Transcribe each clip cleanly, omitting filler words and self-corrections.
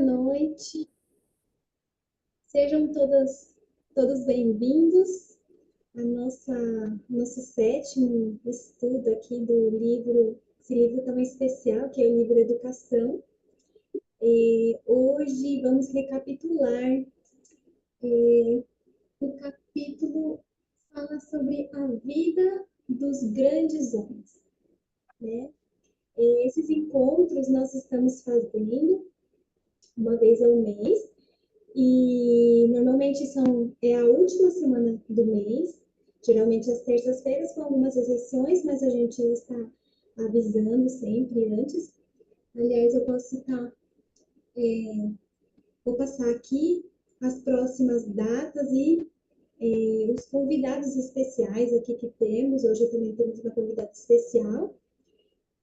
noite. Sejam todos bem-vindos ao nosso sétimo estudo aqui do livro, esse livro tão especial, que é o livro Educação. Hoje vamos recapitular. O capítulo fala sobre a vida dos grandes homens, né? Esses encontros nós estamos fazendo uma vez ao mês, e normalmente é a última semana do mês, geralmente às terças-feiras, com algumas exceções, mas a gente está avisando sempre antes. Aliás, eu posso citar, vou passar aqui as próximas datas e os convidados especiais aqui que temos. Hoje também temos uma convidada especial.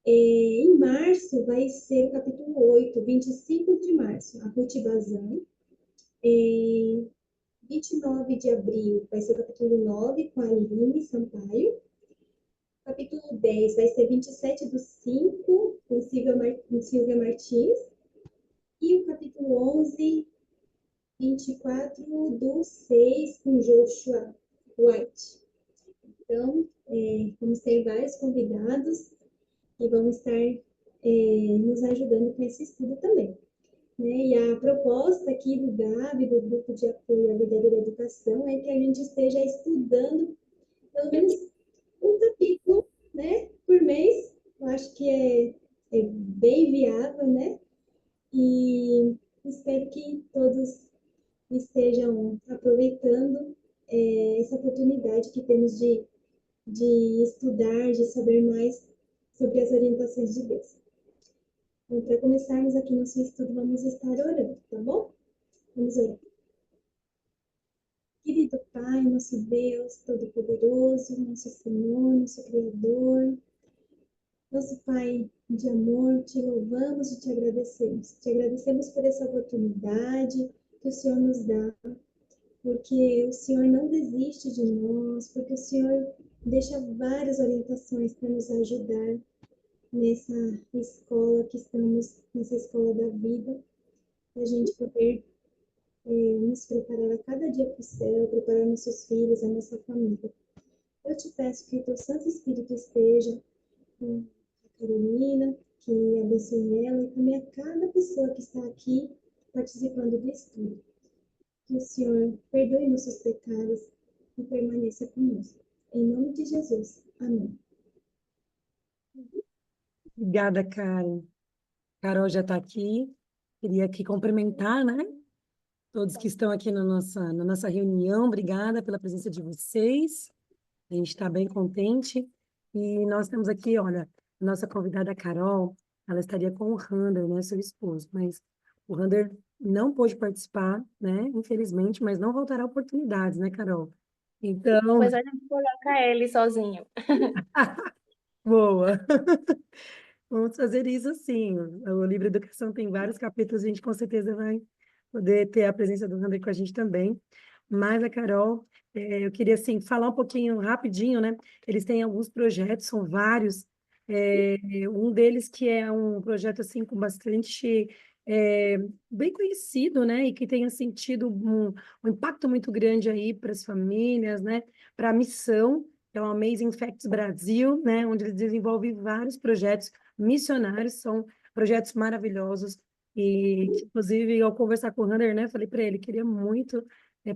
Em março vai ser o capítulo 8, 25 de março, a Ruth Bazan. 29 de abril vai ser o capítulo 9, com a Aline Sampaio. Capítulo 10 vai ser 27/5, com Silvia Martins. E o capítulo 11, 24/6, com Joshua White. Então, vamos ter vários convidados que vão estar nos ajudando com esse estudo também. E a proposta aqui do Gabi, do Grupo de Apoio à Verdadeira Educação, é que a gente esteja estudando pelo menos um capítulo, né, por mês. Eu acho que é bem viável, né? E espero que todos estejam aproveitando essa oportunidade que temos de estudar, de saber mais sobre as orientações de Deus. Então, para começarmos aqui nosso estudo, vamos estar orando, tá bom? Vamos orar. Querido Pai, nosso Deus Todo-Poderoso, nosso Senhor, nosso Criador, nosso Pai de amor, te louvamos e te agradecemos. Te agradecemos por essa oportunidade que o Senhor nos dá, porque o Senhor não desiste de nós, porque o Senhor deixa várias orientações para nos ajudar nessa escola que estamos, nessa escola da vida, para a gente poder nos preparar a cada dia para o céu, preparar nossos filhos, a nossa família. Eu te peço que o teu Santo Espírito esteja com a Carolina, que abençoe ela e também a cada pessoa que está aqui participando do estudo. Que o Senhor perdoe nossos pecados e permaneça conosco. Em nome de Jesus. Amém. Obrigada, Karen. Carol já está aqui. Queria aqui cumprimentar, né? Todos que estão aqui na nossa reunião. Obrigada pela presença de vocês. A gente está bem contente. E nós temos aqui, olha, a nossa convidada Carol, ela estaria com o Rander, né, seu esposo, mas o Rander não pôde participar, né, infelizmente, mas não voltará oportunidades, né, Carol? Então, Depois a gente coloca ele sozinho. boa. Vamos fazer isso sim. O livro Educação tem vários capítulos, a gente com certeza vai poder ter a presença do Rander com a gente também. Mas a Carol, eu queria assim, falar um pouquinho rapidinho, né? Eles têm alguns projetos, são vários. Um deles que é um projeto assim com bastante bem conhecido, né? E que tem assim, tido um impacto muito grande aí para as famílias, né? Para a missão, que é o Amazing Facts Brasil, né? Onde eles desenvolvem vários projetos missionários, são projetos maravilhosos. E, inclusive, ao conversar com o Hunter, né? Falei para ele, queria muito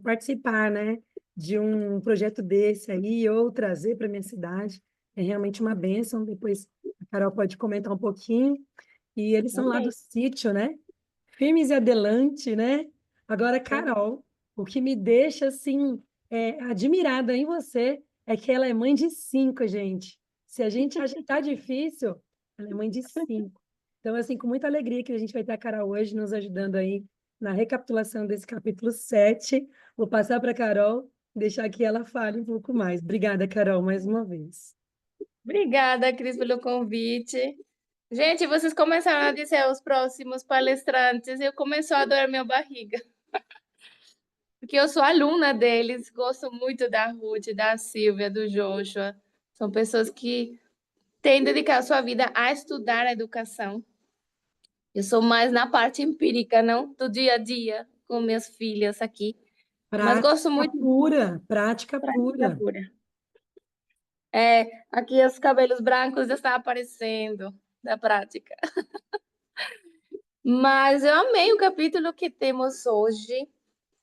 participar, né, de um projeto desse aí, ou trazer para minha cidade. É realmente uma bênção. Depois a Carol pode comentar um pouquinho. E eles são lá do sítio, né? Firmes e adelante, né? Agora, Carol, o que me deixa, assim, admirada em você é que ela é mãe de 5, gente. Se a gente acha que tá difícil, ela é mãe de 5. Então, assim, com muita alegria que a gente vai ter a Carol hoje nos ajudando aí na recapitulação desse capítulo 7. Vou passar para a Carol, deixar que ela fale um pouco mais. Obrigada, Carol, mais uma vez. Obrigada, Cris, pelo convite. Gente, vocês começaram a dizer os próximos palestrantes e eu começou a doer minha barriga. Porque eu sou aluna deles, gosto muito da Ruth, da Silvia, do Joshua. São pessoas que têm dedicado sua vida a estudar a educação. Eu sou mais na parte empírica, não? Do dia a dia, com minhas filhas aqui. Mas gosto muito Prática da pura. pura. Aqui os cabelos brancos já estão aparecendo da prática. Mas eu amei o capítulo que temos hoje.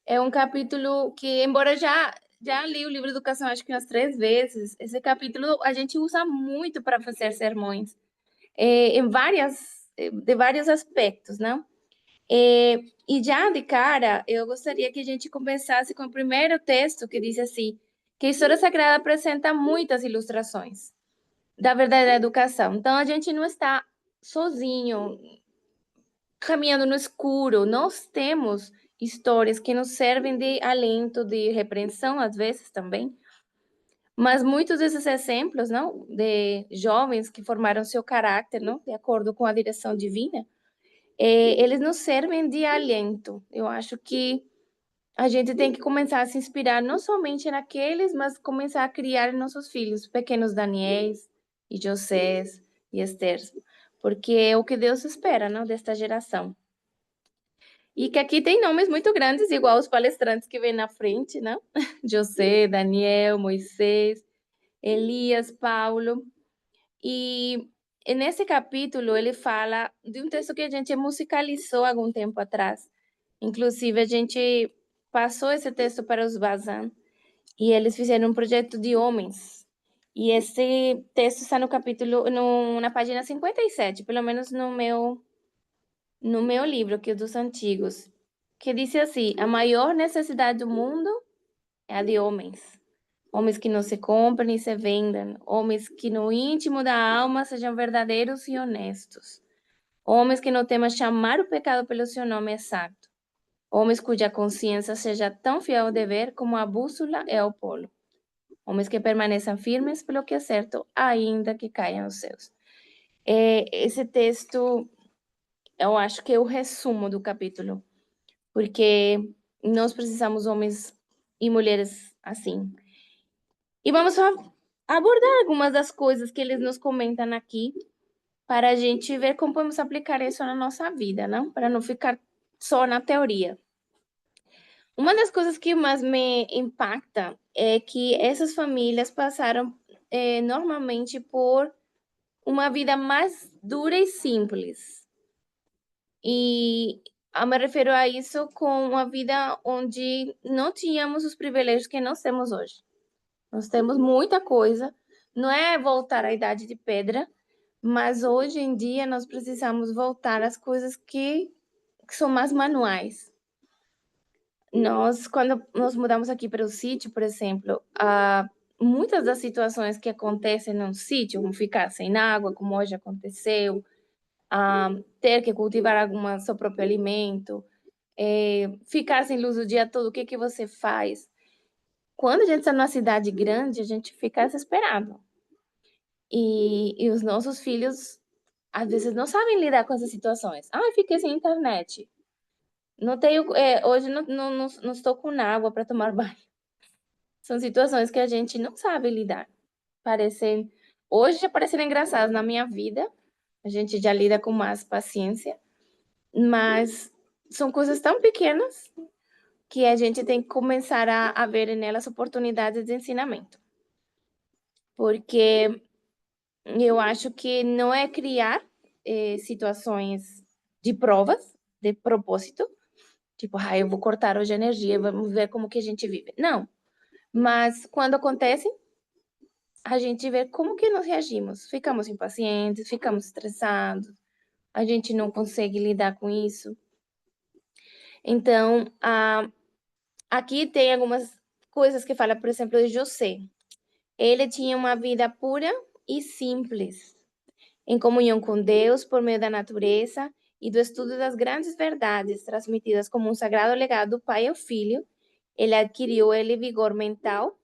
É um capítulo que, embora já li o livro de educação acho que umas 3 vezes, esse capítulo a gente usa muito para fazer sermões, de vários aspectos, não? E já de cara, eu gostaria que a gente começasse com o primeiro texto que diz assim, que a História Sagrada apresenta muitas ilustrações da verdade da educação. Então, a gente não está sozinho, caminhando no escuro. Nós temos histórias que nos servem de alento, de repreensão, às vezes também. Mas muitos desses exemplos, não, de jovens que formaram seu caráter, não, de acordo com a direção divina, eles nos servem de alento. Eu acho que a gente tem que começar a se inspirar não somente naqueles, mas começar a criar nossos filhos, pequenos Daniéis e Josés e Esther, porque é o que Deus espera, não, desta geração. E que aqui tem nomes muito grandes, igual os palestrantes que vêm na frente, não? José, Daniel, Moisés, Elias, Paulo. E nesse capítulo ele fala de um texto que a gente musicalizou há algum tempo atrás. Inclusive, a gente passou esse texto para os Bazan e eles fizeram um projeto de homens. E esse texto está no capítulo, na página 57, pelo menos no meu livro, que é dos antigos, que diz assim: a maior necessidade do mundo é a de homens. Homens que não se comprem e se vendam. Homens que no íntimo da alma sejam verdadeiros e honestos. Homens que não temam chamar o pecado pelo seu nome exato. Homens cuja consciência seja tão fiel ao dever como a bússola é ao polo. Homens que permaneçam firmes pelo que é certo, ainda que caiam os seus. Esse texto, eu acho que é o resumo do capítulo, porque nós precisamos homens e mulheres assim. E vamos abordar algumas das coisas que eles nos comentam aqui, para a gente ver como podemos aplicar isso na nossa vida, não? Para não ficar só na teoria. Uma das coisas que mais me impacta é que essas famílias passaram normalmente por uma vida mais dura e simples. E me refiro a isso com uma vida onde não tínhamos os privilégios que nós temos hoje. Nós temos muita coisa, não é voltar à idade de pedra, mas hoje em dia nós precisamos voltar às coisas que são mais manuais. Quando nós mudamos aqui para o sítio, por exemplo, muitas das situações que acontecem no sítio, como ficar sem água, como hoje aconteceu, ter que cultivar seu próprio alimento, ficar sem luz o dia todo, o que você faz? Quando a gente está numa cidade grande, a gente fica desesperado. E os nossos filhos, às vezes, não sabem lidar com essas situações. Fiquei sem internet. Não tenho, hoje não estou com água para tomar banho. São situações que a gente não sabe lidar. Hoje já parecem engraçadas na minha vida. A gente já lida com mais paciência. Mas são coisas tão pequenas que a gente tem que começar a ver nelas oportunidades de ensinamento. Porque eu acho que não é criar situações de provas, de propósito, tipo, eu vou cortar hoje a energia, vamos ver como que a gente vive. Não, mas quando acontece, a gente vê como que nós reagimos. Ficamos impacientes, ficamos estressados, a gente não consegue lidar com isso. Então, aqui tem algumas coisas que fala, por exemplo, de José. Ele tinha uma vida pura e simples, em comunhão com Deus por meio da natureza e do estudo das grandes verdades transmitidas como um sagrado legado do pai ao filho. Ele adquiriu vigor mental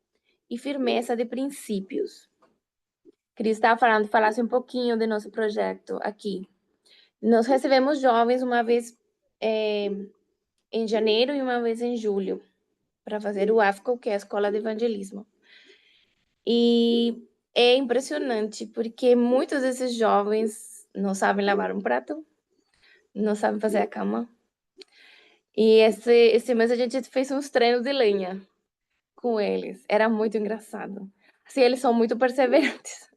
e firmeza de princípios. Cris estava falasse um pouquinho do nosso projeto aqui. Nós recebemos jovens uma vez em janeiro e uma vez em julho para fazer o AFCO, que é a Escola de Evangelismo. E é impressionante, porque muitos desses jovens não sabem lavar um prato, não sabem fazer a cama. E esse mês a gente fez uns treinos de lenha com eles. Era muito engraçado. Assim, eles são muito perseverantes,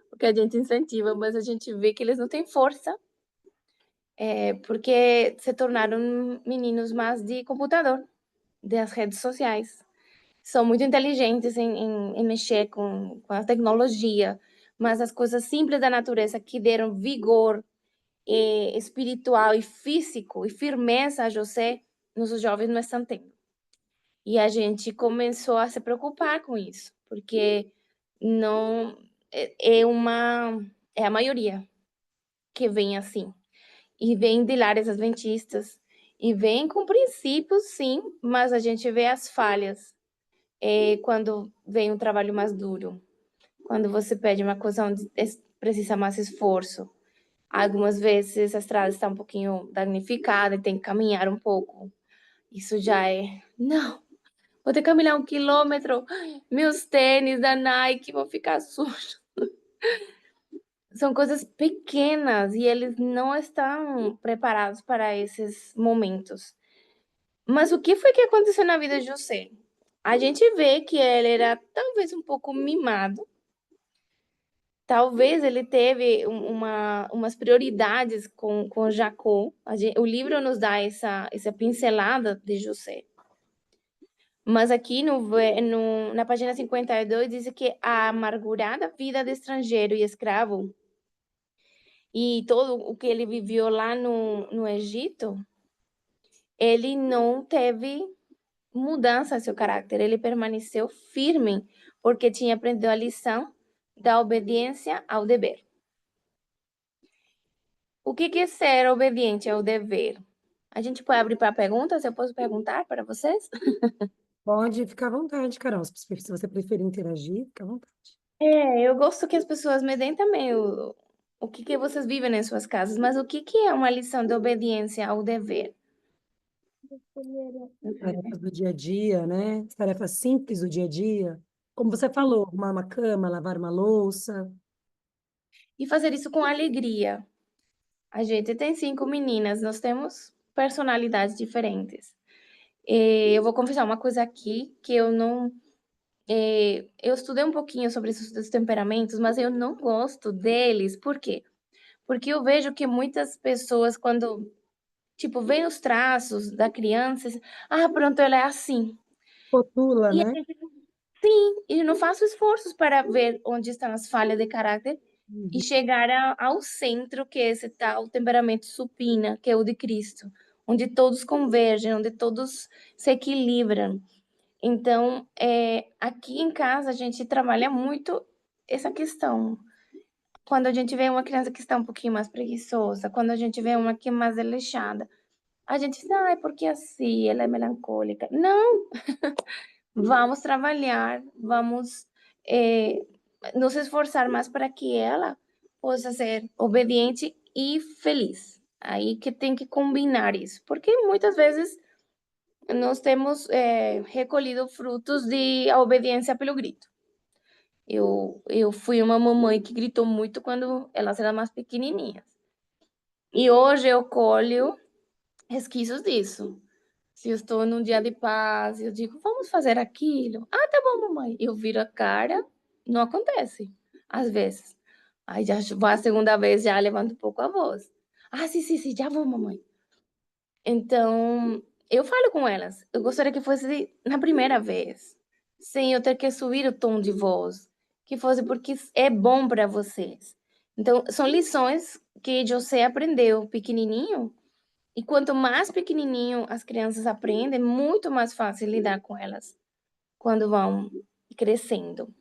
porque a gente incentiva, mas a gente vê que eles não têm força, porque se tornaram meninos mais de computador, das redes sociais. São muito inteligentes em mexer com a tecnologia, mas as coisas simples da natureza que deram vigor espiritual e físico e firmeza a José, nossos jovens não estão tendo. E a gente começou a se preocupar com isso, porque não é a maioria que vem assim, e vem de lares adventistas, e vem com princípios, sim, mas a gente vê as falhas quando vem um trabalho mais duro, quando você pede uma coisa onde precisa mais esforço. Algumas vezes a estrada está um pouquinho danificada e tem que caminhar um pouco. Isso já não, vou ter que caminhar 1 quilômetro, meus tênis da Nike vão ficar sujos. São coisas pequenas e eles não estão preparados para esses momentos. Mas o que foi que aconteceu na vida de José? A gente vê que ele era talvez um pouco mimado. Talvez ele teve umas prioridades com Jacó. O livro nos dá essa pincelada de José. Mas aqui na página 52 diz que a amargurada vida de estrangeiro e escravo e todo o que ele viveu lá no Egito, ele não teve mudança em seu caráter, ele permaneceu firme, porque tinha aprendido a lição da obediência ao dever. O que é ser obediente ao dever? A gente pode abrir para perguntas? Eu posso perguntar para vocês? Pode ficar à vontade, Carol. Se você preferir interagir, fica à vontade. Eu gosto que as pessoas me deem também o que vocês vivem em suas casas, mas o que é uma lição de obediência ao dever? Tarefas do dia a dia, né? Tarefas simples do dia a dia. Como você falou, arrumar uma cama, lavar uma louça. E fazer isso com alegria. A gente tem 5 meninas, nós temos personalidades diferentes. Eu vou confessar uma coisa aqui, que eu não... eu estudei um pouquinho sobre esses temperamentos, mas eu não gosto deles. Por quê? Porque eu vejo que muitas pessoas, quando, tipo, veem os traços da criança, pronto, ela é assim. Rotula, E né? sim, e não faço esforços para ver onde estão as falhas de caráter e Uhum. chegar ao centro, que é esse tal temperamento supina, que é o de Cristo, onde todos convergem, onde todos se equilibram. Então, aqui em casa a gente trabalha muito essa questão. Quando a gente vê uma criança que está um pouquinho mais preguiçosa, quando a gente vê uma que é mais desleixada, a gente diz, ai, porque assim, ela é melancólica. Não, vamos trabalhar, vamos nos esforçar mais para que ela possa ser obediente e feliz. Aí que tem que combinar isso, porque muitas vezes nós temos recolhido frutos de a obediência pelo grito. Eu fui uma mamãe que gritou muito quando elas eram mais pequenininhas. E hoje eu colho resquícios disso. Se eu estou num dia de paz, eu digo, vamos fazer aquilo. Ah, tá bom, mamãe. Eu viro a cara, não acontece, às vezes. Aí já vai a segunda vez, já levanto um pouco a voz. Ah, sim, sim, sim, já vou, mamãe. Então, eu falo com elas. Eu gostaria que fosse na primeira vez, sem eu ter que subir o tom de voz, que fosse porque é bom para vocês. Então, são lições que José aprendeu pequenininho, e quanto mais pequenininho as crianças aprendem, muito mais fácil lidar com elas quando vão crescendo.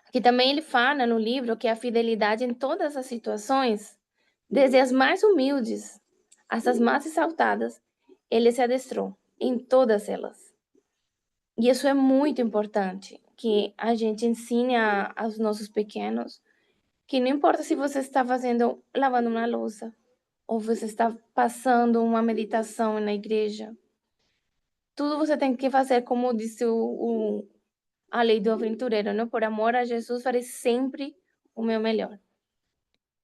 Aqui também ele fala no livro que a fidelidade em todas as situações, desde as mais humildes às as mais exaltadas, ele se adestrou em todas elas. E isso é muito importante, que a gente ensine aos nossos pequenos que não importa se você está lavando uma louça, ou você está passando uma meditação na igreja, tudo você tem que fazer como disse a lei do aventureiro, não? Por amor a Jesus, farei sempre o meu melhor.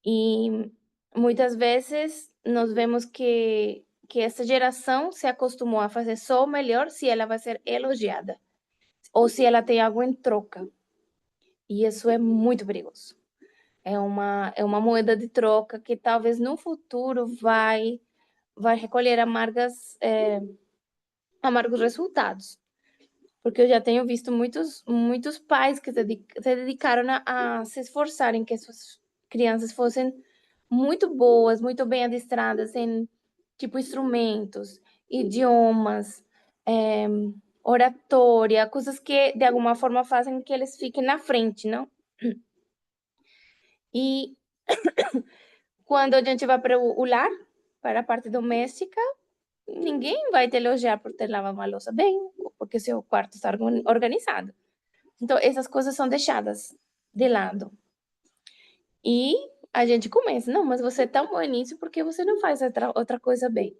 E muitas vezes nós vemos que essa geração se acostumou a fazer só o melhor se ela vai ser elogiada ou se ela tem algo em troca. E isso é muito perigoso. É uma moeda de troca que talvez no futuro vai recolher amargos resultados. Porque eu já tenho visto muitos pais que se dedicaram a se esforçarem que suas crianças fossem muito boas, muito bem adestradas em tipo instrumentos, idiomas, oratória, coisas que de alguma forma fazem que eles fiquem na frente, não? E quando a gente vai para o lar, para a parte doméstica, ninguém vai te elogiar por ter lavado uma louça bem, ou porque seu quarto está organizado. Então, essas coisas são deixadas de lado. E a gente começa, não, mas você é tão bom nisso, por que você não faz outra coisa bem?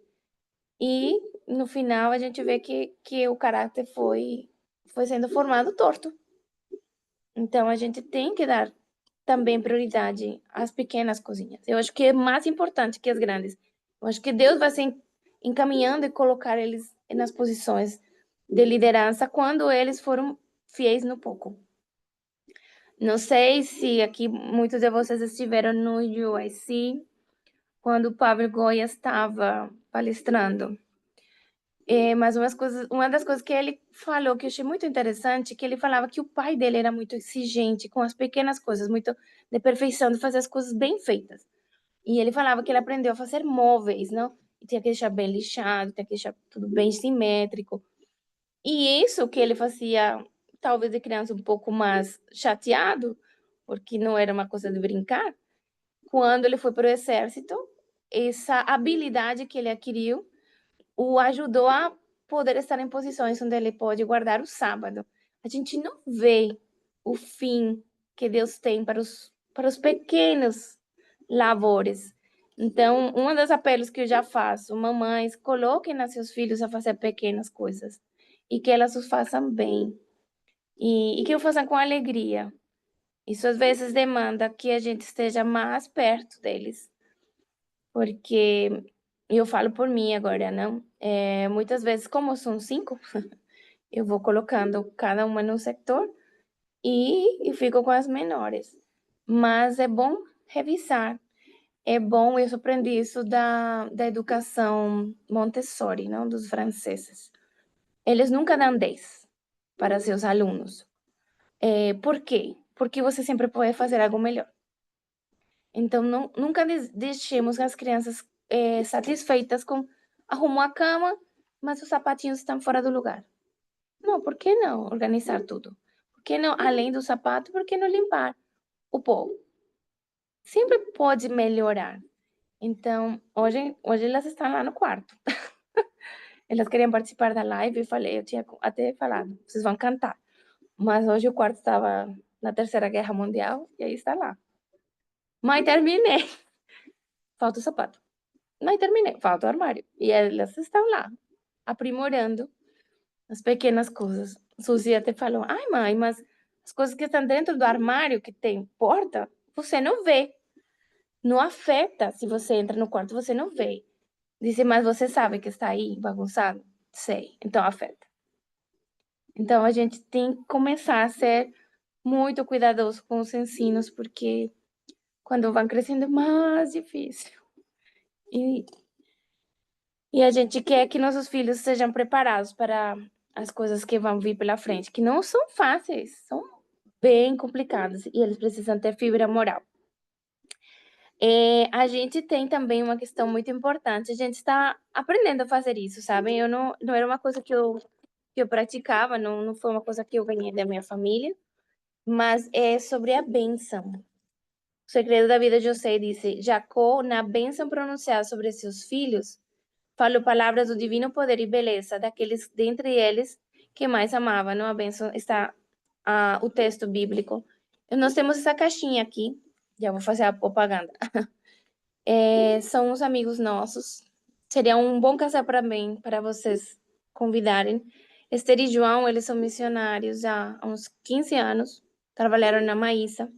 E no final a gente vê que o caráter foi sendo formado torto. Então a gente tem que dar também prioridade às pequenas coisinhas. Eu acho que é mais importante que as grandes. Eu acho que Deus vai se encaminhando e colocar eles nas posições de liderança quando eles foram fiéis no pouco. Não sei se aqui muitos de vocês estiveram no UIC quando o Pablo Goya estava palestrando. Mas uma das coisas que ele falou que eu achei muito interessante, que ele falava que o pai dele era muito exigente com as pequenas coisas, muito de perfeição, de fazer as coisas bem feitas. E ele falava que ele aprendeu a fazer móveis, não? E tinha que deixar bem lixado, tinha que deixar tudo bem simétrico. E isso que ele fazia, talvez de criança um pouco mais chateado, porque não era uma coisa de brincar, quando ele foi para o exército, essa habilidade que ele adquiriu o ajudou a poder estar em posições onde ele pode guardar o sábado. A gente não vê o fim que Deus tem para os pequenos labores. Então, um dos apelos que eu já faço, mamães, coloquem a seus filhos a fazer pequenas coisas e que elas os façam bem e que o façam com alegria. Isso às vezes demanda que a gente esteja mais perto deles, porque eu falo por mim agora, não? Muitas vezes, como são 5, eu vou colocando cada uma num sector e fico com as menores. Mas é bom revisar. É bom, eu aprendi isso da educação Montessori, não? Dos franceses. Eles nunca dão 10 para seus alunos. Por quê? Porque você sempre pode fazer algo melhor. Então, nunca deixemos as crianças satisfeitas com arrumou a cama, mas os sapatinhos estão fora do lugar. Não, por que não organizar tudo? Por que não, além do sapato, por que não limpar o pó? Sempre pode melhorar. Então, hoje elas estão lá no quarto. Elas queriam participar da live e falei, eu tinha até falado, vocês vão cantar. Mas hoje o quarto estava na Terceira Guerra Mundial e aí está lá. Mãe, terminei. Falta o sapato. Mãe, terminei. Falta o armário. E elas estão lá, aprimorando as pequenas coisas. Suzy até falou, ai mãe, mas as coisas que estão dentro do armário, que tem porta, você não vê. Não afeta se você entra no quarto, você não vê. Disse, mas você sabe que está aí bagunçado? Sei, então afeta. Então a gente tem que começar a ser muito cuidadoso com os ensinos, porque quando vão crescendo é mais difícil. E a gente quer que nossos filhos sejam preparados para as coisas que vão vir pela frente, que não são fáceis, são bem complicadas e eles precisam ter fibra moral. A gente tem também uma questão muito importante, a gente está aprendendo a fazer isso, sabe? Eu não era uma coisa que eu praticava, não foi uma coisa que eu ganhei da minha família, mas é sobre a bênção. O segredo da vida de José disse, Jacó, na bênção pronunciada sobre seus filhos, falou palavras do divino poder e beleza daqueles dentre eles que mais amava. No bênção está o texto bíblico. Nós temos essa caixinha aqui, já vou fazer a propaganda. São uns amigos nossos. Seria um bom casal para mim, para vocês convidarem. Esther e João, eles são missionários há uns 15 anos. Trabalharam na Maísa.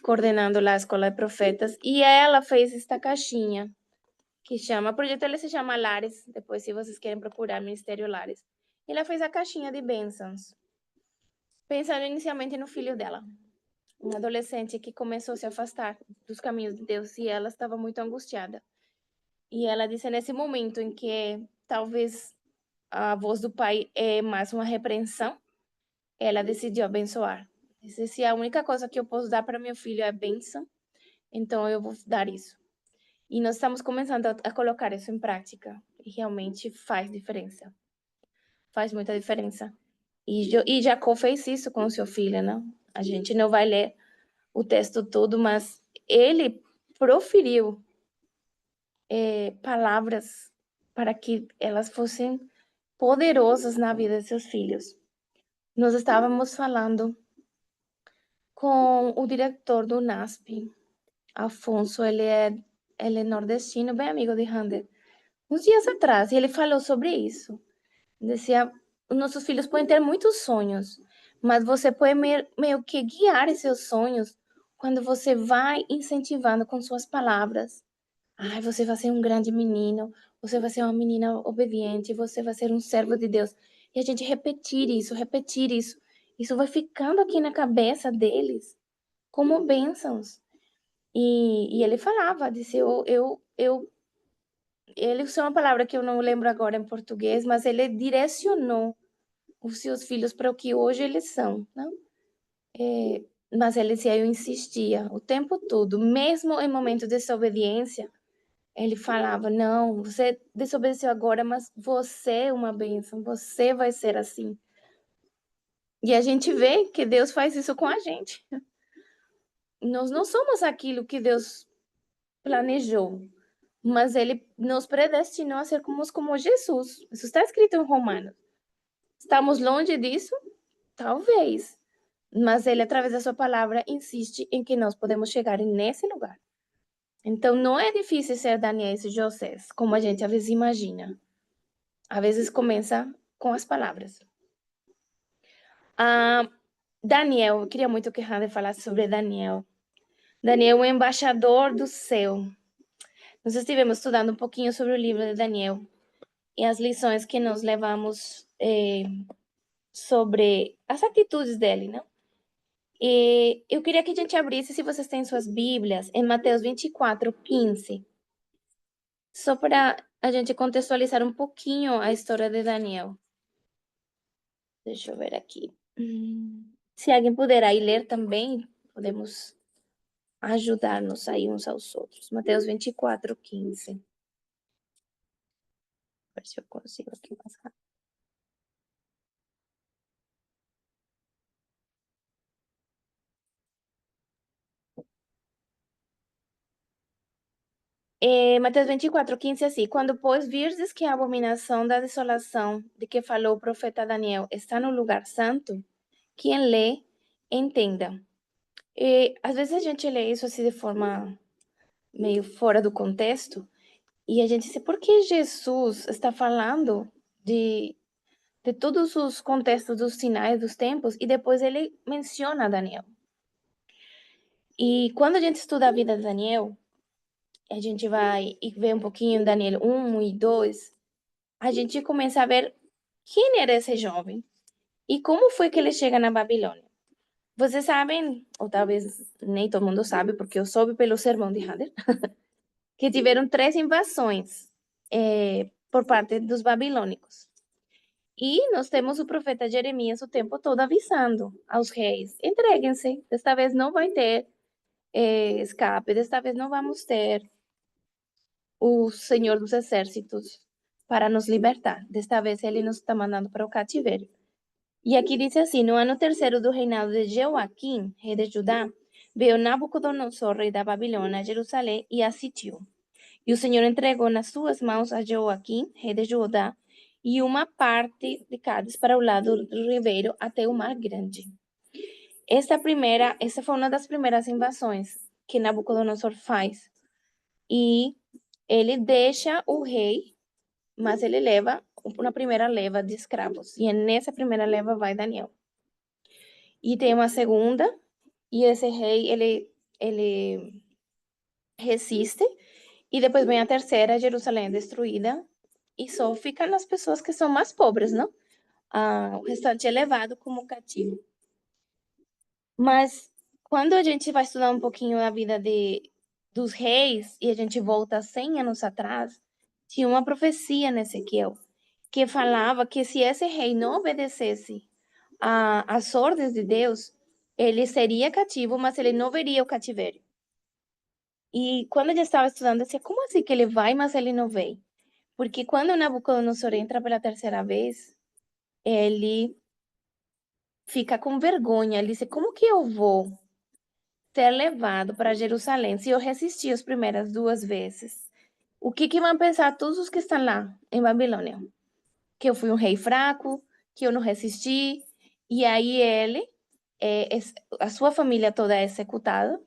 coordenando lá a Escola de Profetas, e ela fez esta caixinha, que chama, o projeto ele se chama Lares, depois se vocês querem procurar, Ministério Lares. E ela fez a caixinha de bênçãos, pensando inicialmente no filho dela, um adolescente que começou a se afastar dos caminhos de Deus, e ela estava muito angustiada. E ela disse, nesse momento em que talvez a voz do pai é mais uma repreensão, ela decidiu abençoar. Disse, se a única coisa que eu posso dar para meu filho é bênção, então eu vou dar isso. E nós estamos começando a colocar isso em prática. E realmente faz diferença. Faz muita diferença. E Jacó fez isso com o seu filho, não? A gente não vai ler o texto todo, mas ele proferiu palavras para que elas fossem poderosas na vida de seus filhos. Nós estávamos falando com o diretor do NASP, Afonso, ele é nordestino, bem amigo de Hander, uns dias atrás, e ele falou sobre isso. Dizia, nossos filhos podem ter muitos sonhos, mas você pode meio que guiar esses sonhos quando você vai incentivando com suas palavras. Ai, você vai ser um grande menino, você vai ser uma menina obediente, você vai ser um servo de Deus. E a gente repetir isso, isso vai ficando aqui na cabeça deles como bênçãos. E ele falava, disse, ele usou uma palavra que eu não lembro agora em português, mas ele direcionou os seus filhos para o que hoje eles são, não? Mas ele dizia, eu insistia o tempo todo, mesmo em momentos de desobediência, ele falava, não, você desobedeceu agora, mas você é uma bênção, você vai ser assim. E a gente vê que Deus faz isso com a gente. Nós não somos aquilo que Deus planejou, mas ele nos predestinou a ser como Jesus. Isso está escrito em Romanos. Estamos longe disso? Talvez. Mas ele, através da sua palavra, insiste em que nós podemos chegar nesse lugar. Então, não é difícil ser Daniel e José, como a gente às vezes imagina. Às vezes começa com as palavras. Daniel, eu queria muito que Hannah falasse sobre Daniel. Daniel é o embaixador do céu. Nós estivemos estudando um pouquinho sobre o livro de Daniel e as lições que nós levamos sobre as atitudes dele, não? E eu queria que a gente abrisse, se vocês têm suas Bíblias, em Mateus 24:15, só para a gente contextualizar um pouquinho a história de Daniel. Deixa eu ver aqui. Se alguém puder aí ler também, podemos ajudar-nos aí uns aos outros. Mateus 24:15. Ver se eu consigo aqui mais rápido. Mateus 24:15, assim, quando, pois, virdes que a abominação da desolação de que falou o profeta Daniel está no lugar santo, quem lê, entenda. E, às vezes a gente lê isso assim de forma meio fora do contexto, e a gente diz, por que Jesus está falando de todos os contextos dos sinais dos tempos, e depois ele menciona Daniel. E quando a gente estuda a vida de Daniel, a gente vai e vê um pouquinho em Daniel 1 e 2, a gente começa a ver quem era esse jovem e como foi que ele chega na Babilônia. Vocês sabem, ou talvez nem todo mundo sabe, porque eu soube pelo sermão de Hander, que tiveram 3 invasões por parte dos babilônicos. E nós temos o profeta Jeremias o tempo todo avisando aos reis, entreguem-se, desta vez não vai ter escape, desta vez não vamos ter o Senhor dos Exércitos para nos libertar. Desta vez ele nos está mandando para o cativeiro. E aqui diz assim, no ano 3º do reinado de Jeoaquim, rei de Judá, veio Nabucodonosor, rei da Babilônia, a Jerusalém e a sitiou. E o Senhor entregou nas suas mãos a Jeoaquim, rei de Judá, e uma parte de Cádiz para o lado do ribeiro até o Mar Grande. Essa foi uma das primeiras invasões que Nabucodonosor faz. E ele deixa o rei, mas ele leva uma primeira leva de escravos. E nessa primeira leva vai Daniel. E tem uma segunda, e esse rei, ele ele resiste, e depois vem a terceira, Jerusalém é destruída, e só ficam as pessoas que são mais pobres, não? O restante é levado como cativo. Mas quando a gente vai estudar um pouquinho a vida dos reis, e a gente volta 100 anos atrás, tinha uma profecia em Ezequiel, que falava que se esse rei não obedecesse às ordens de Deus, ele seria cativo, mas ele não veria o cativeiro. E quando eu estava estudando, eu dizia, como assim que ele vai, mas ele não vem? Porque quando Nabucodonosor entra pela terceira vez, ele fica com vergonha. Ele diz, como que eu vou ser levado para Jerusalém se eu resisti as primeiras 2 vezes? O que vão pensar todos os que estão lá em Babilônia? Que eu fui um rei fraco, que eu não resisti. E aí ele, a sua família toda é executada.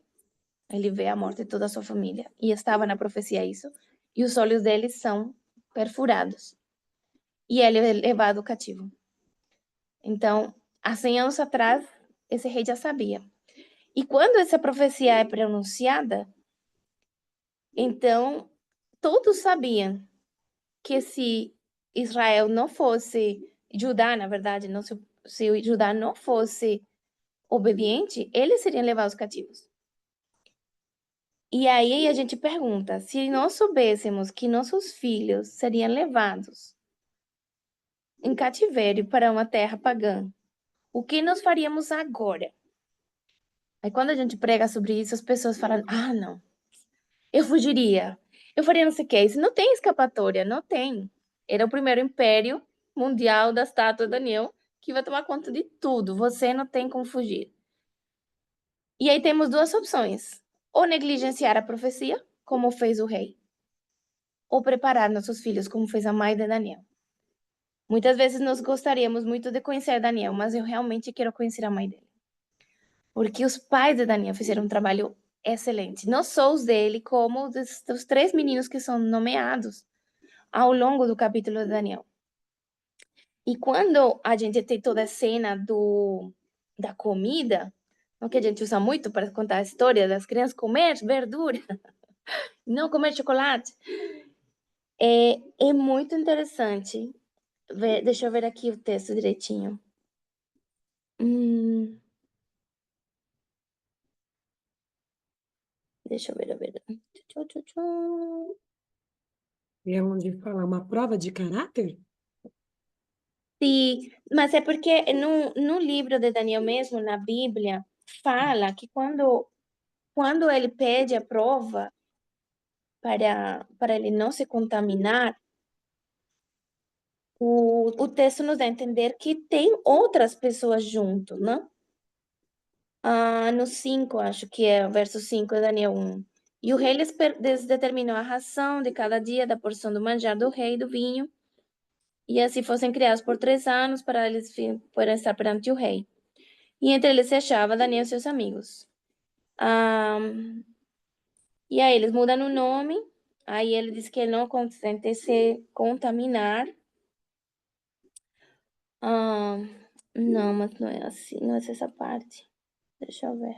Ele vê a morte de toda a sua família. E estava na profecia isso. E os olhos dele são perfurados. E ele é levado cativo. Então, há 100 anos atrás, esse rei já sabia. E quando essa profecia é pronunciada, então todos sabiam que se Israel não fosse, Judá, na verdade, não, se Judá não fosse obediente, eles seriam levados cativos. E aí a gente pergunta, se nós soubéssemos que nossos filhos seriam levados em cativeiro para uma terra pagã, o que nós faríamos agora? Aí quando a gente prega sobre isso, as pessoas falam, não, eu fugiria, eu faria não sei o que, isso não tem escapatória, não tem. Era o primeiro império mundial da estátua de Daniel, que vai tomar conta de tudo, você não tem como fugir. E aí temos 2 opções, ou negligenciar a profecia, como fez o rei, ou preparar nossos filhos, como fez a mãe de Daniel. Muitas vezes nós gostaríamos muito de conhecer Daniel, mas eu realmente quero conhecer a mãe dele. Porque os pais de Daniel fizeram um trabalho excelente. Não só os dele, como dos 3 meninos que são nomeados ao longo do capítulo de Daniel. E quando a gente tem toda a cena da comida, o que a gente usa muito para contar a história das crianças comer verdura, não comer chocolate, é muito interessante. Deixa eu ver aqui o texto direitinho. Deixa eu ver. É onde fala uma prova de caráter? Sim, mas é porque no livro de Daniel mesmo, na Bíblia, fala que quando ele pede a prova para ele não se contaminar, o texto nos dá a entender que tem outras pessoas junto, né? No 5, acho que é o verso 5 de Daniel 1. E o rei lhes determinou a ração de cada dia da porção do manjar do rei e do vinho, e assim fossem criados por 3 anos para eles poderem estar perante o rei. E entre eles se achava Daniel e seus amigos. E aí eles mudam o nome, aí ele diz que ele não consente se contaminar. Não, mas não é assim, não é essa parte. Deixa eu ver.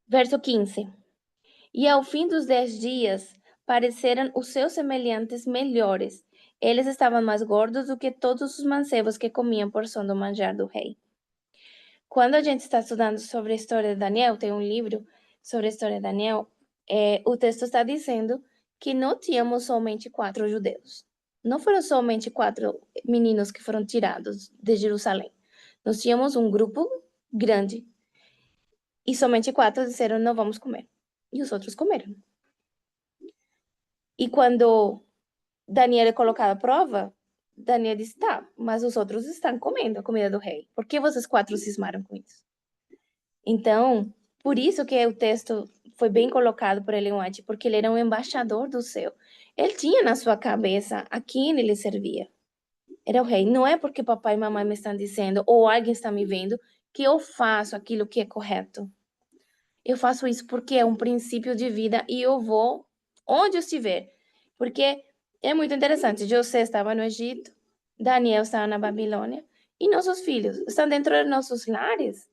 Verso 15. E ao fim dos 10 dias, pareceram os seus semelhantes melhores. Eles estavam mais gordos do que todos os mancebos que comiam porção do manjar do rei. Quando a gente está estudando sobre a história de Daniel, tem um livro sobre a história de Daniel, o texto está dizendo que não tínhamos somente 4 judeus. Não foram somente 4 meninos que foram tirados de Jerusalém. Nós tínhamos um grupo grande. E somente 4 disseram, não vamos comer. E os outros comeram. E quando Daniel é colocado à prova, Daniel diz, tá, mas os outros estão comendo a comida do rei. Por que vocês 4 cismaram com isso? Então, por isso que o texto foi bem colocado por Ellen White, porque ele era um embaixador do céu. Ele tinha na sua cabeça a quem ele servia. Era o rei. Não é porque papai e mamãe me estão dizendo, ou alguém está me vendo, que eu faço aquilo que é correto. Eu faço isso porque é um princípio de vida e eu vou onde eu estiver. Porque é muito interessante. José estava no Egito, Daniel está na Babilônia e nossos filhos estão dentro de nossos lares,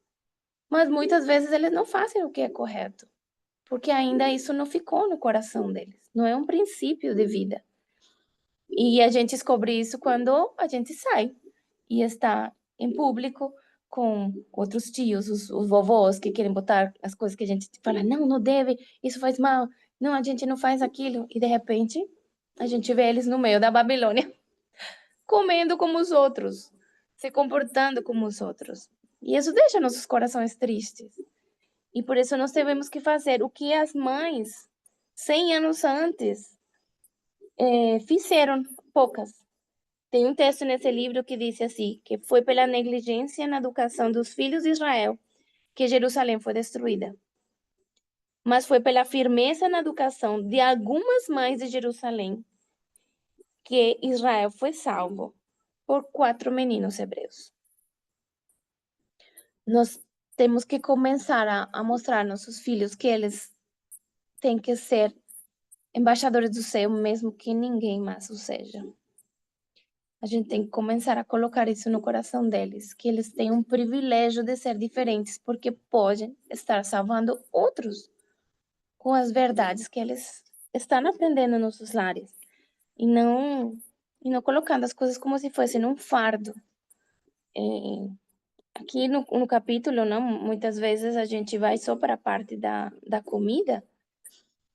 mas muitas vezes eles não fazem o que é correto, porque ainda isso não ficou no coração deles, não é um princípio de vida. E a gente descobre isso quando a gente sai e está em público com outros tios, os vovós que querem botar as coisas que a gente fala, não, não deve, isso faz mal, não, a gente não faz aquilo. E de repente, a gente vê eles no meio da Babilônia, comendo como os outros, se comportando como os outros. E isso deixa nossos corações tristes. E por isso nós temos que fazer o que as mães, 100 anos antes, fizeram, poucas. Tem um texto nesse livro que diz assim, que foi pela negligência na educação dos filhos de Israel que Jerusalém foi destruída. Mas foi pela firmeza na educação de algumas mães de Jerusalém que Israel foi salvo por 4 meninos hebreus. Nós temos que começar a mostrar aos nossos filhos que eles têm que ser embaixadores do céu, mesmo que ninguém mais o seja. A gente tem que começar a colocar isso no coração deles, que eles têm um privilégio de ser diferentes, porque podem estar salvando outros com as verdades que eles estão aprendendo nos seus lares, e não colocando as coisas como se fossem um fardo. Aqui no capítulo, não, muitas vezes a gente vai só para a parte da comida,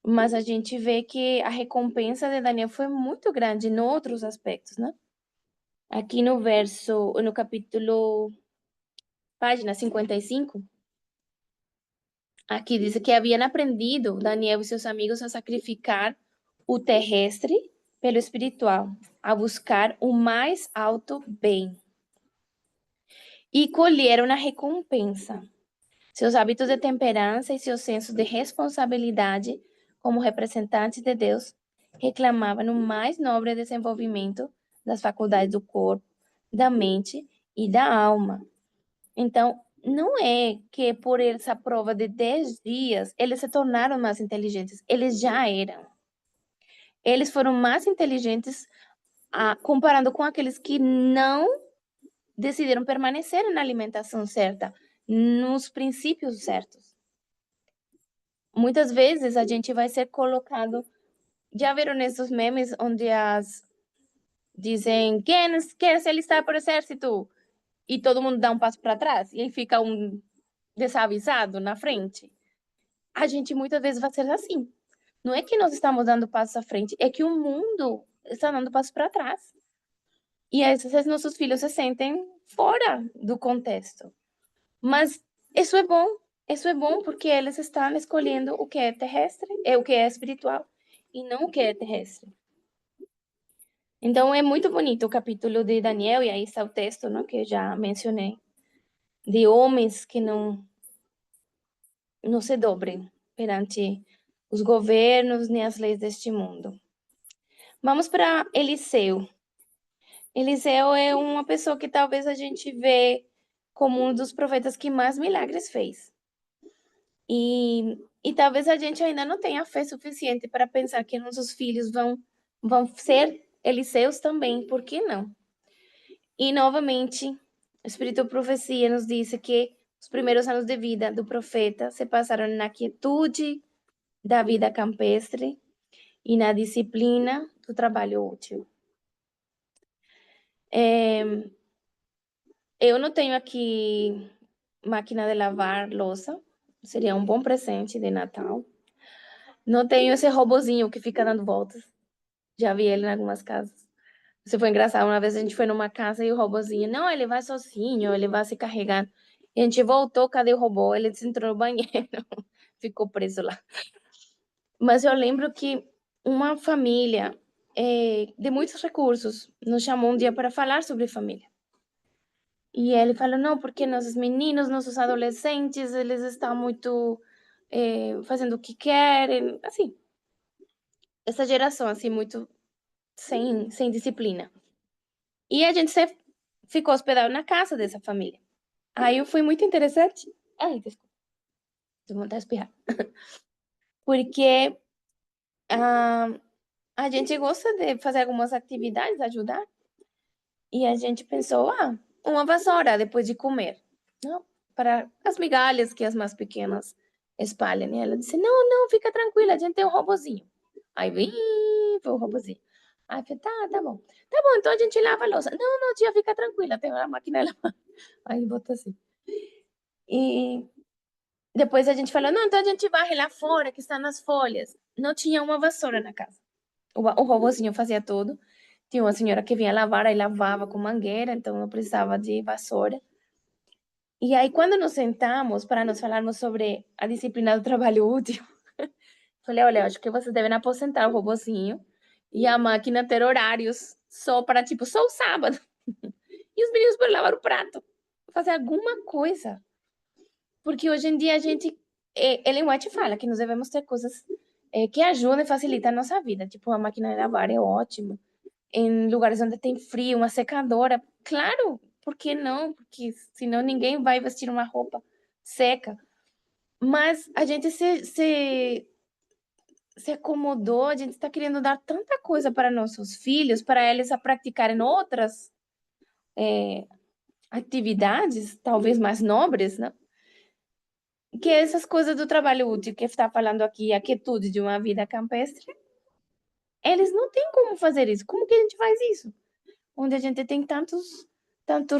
mas a gente vê que a recompensa de Daniel foi muito grande em outros aspectos, né? Aqui no capítulo, página 55, aqui diz que haviam aprendido Daniel e seus amigos a sacrificar o terrestre pelo espiritual, a buscar o mais alto bem. E colheram a recompensa. Seus hábitos de temperança e seu senso de responsabilidade como representantes de Deus reclamavam o mais nobre desenvolvimento das faculdades do corpo, da mente e da alma. Então, não é que por essa prova de 10 dias eles se tornaram mais inteligentes, eles já eram. Eles foram mais inteligentes comparando com aqueles que não decidiram permanecer na alimentação certa, nos princípios certos. Muitas vezes a gente vai ser colocado, já viram nesses memes onde dizem, quem quer se alistar para o exército? E todo mundo dá um passo para trás, e aí fica um desavisado na frente. A gente muitas vezes vai ser assim. Não é que nós estamos dando passos à frente, é que o mundo está dando passos para trás. E às vezes nossos filhos se sentem fora do contexto. Mas isso é bom porque eles estão escolhendo o que é terrestre, o que é espiritual, e não o que é terrestre. Então é muito bonito o capítulo de Daniel, e aí está o texto, não, que eu já mencionei, de homens que não se dobrem perante os governos nem as leis deste mundo. Vamos para Eliseu. Eliseu é uma pessoa que talvez a gente vê como um dos profetas que mais milagres fez. E talvez a gente ainda não tenha fé suficiente para pensar que nossos filhos vão ser Eliseus também, por que não? E novamente, o Espírito de Profecia nos disse que os primeiros anos de vida do profeta se passaram na quietude da vida campestre e na disciplina do trabalho útil. Eu não tenho aqui máquina de lavar louça, seria um bom presente de Natal. Não tenho esse robozinho que fica dando voltas. Já vi ele em algumas casas. Isso foi engraçado. Uma vez a gente foi numa casa e o robozinho, não, ele vai sozinho, ele vai se carregando. E a gente voltou, cadê o robô? Ele entrou no banheiro, ficou preso lá. Mas eu lembro que uma família de muitos recursos nos chamou um dia para falar sobre família. E ele falou, não, porque nossos meninos, nossos adolescentes, eles estão muito fazendo o que querem, assim. Essa geração, assim, muito sem disciplina. E a gente ficou hospedado na casa dessa família. Aí eu fui muito interessante. Ai, desculpa. Tô com vontade de espirrar. Porque a gente gosta de fazer algumas atividades, ajudar. E a gente pensou, uma vassoura depois de comer, não? Para as migalhas que as mais pequenas espalham. E ela disse, não, não, fica tranquila, a gente tem um robozinho. Aí vem, foi o robozinho. Aí eu falei, tá bom. Tá bom, então a gente lava a louça. Não, não, tia, fica tranquila, tem uma máquina de lavar. Aí botou assim. E depois a gente falou, não, então a gente varre lá fora, que está nas folhas. Não tinha uma vassoura na casa. O robozinho fazia tudo. Tinha uma senhora que vinha lavar, aí lavava com mangueira, então não precisava de vassoura. E aí, quando nos sentamos para nos falarmos sobre a disciplina do trabalho útil, falei, olha, acho que vocês devem aposentar o robozinho e a máquina ter horários só para, tipo, só o sábado. E os meninos para lavar o prato, fazer alguma coisa. Porque hoje em dia a gente, Ellen White fala que nós devemos ter coisas que ajudem e facilitem a nossa vida. Tipo, a máquina de lavar é ótimo. Em lugares onde tem frio, uma secadora. Claro, por que não? Porque senão ninguém vai vestir uma roupa seca. Mas a gente se acomodou, a gente está querendo dar tanta coisa para nossos filhos, para eles a praticarem outras atividades, talvez mais nobres, né? Que essas coisas do trabalho útil que está falando aqui, a quietude de uma vida campestre, eles não têm como fazer isso. Como que a gente faz isso? Onde a gente tem tantos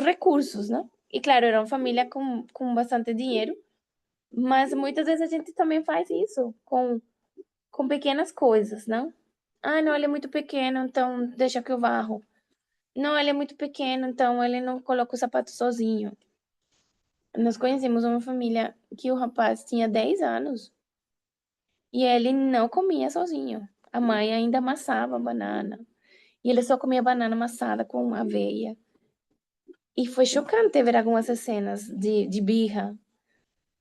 recursos, né? E claro, era uma família com bastante dinheiro, mas muitas vezes a gente também faz isso com pequenas coisas, não? Ah, não, ele é muito pequeno, então deixa que eu varro. Não, ele é muito pequeno, então ele não coloca o sapato sozinho. Nós conhecemos uma família que o rapaz tinha 10 anos e ele não comia sozinho. A mãe ainda amassava banana. E ele só comia banana amassada com aveia. E foi chocante ver algumas cenas de birra,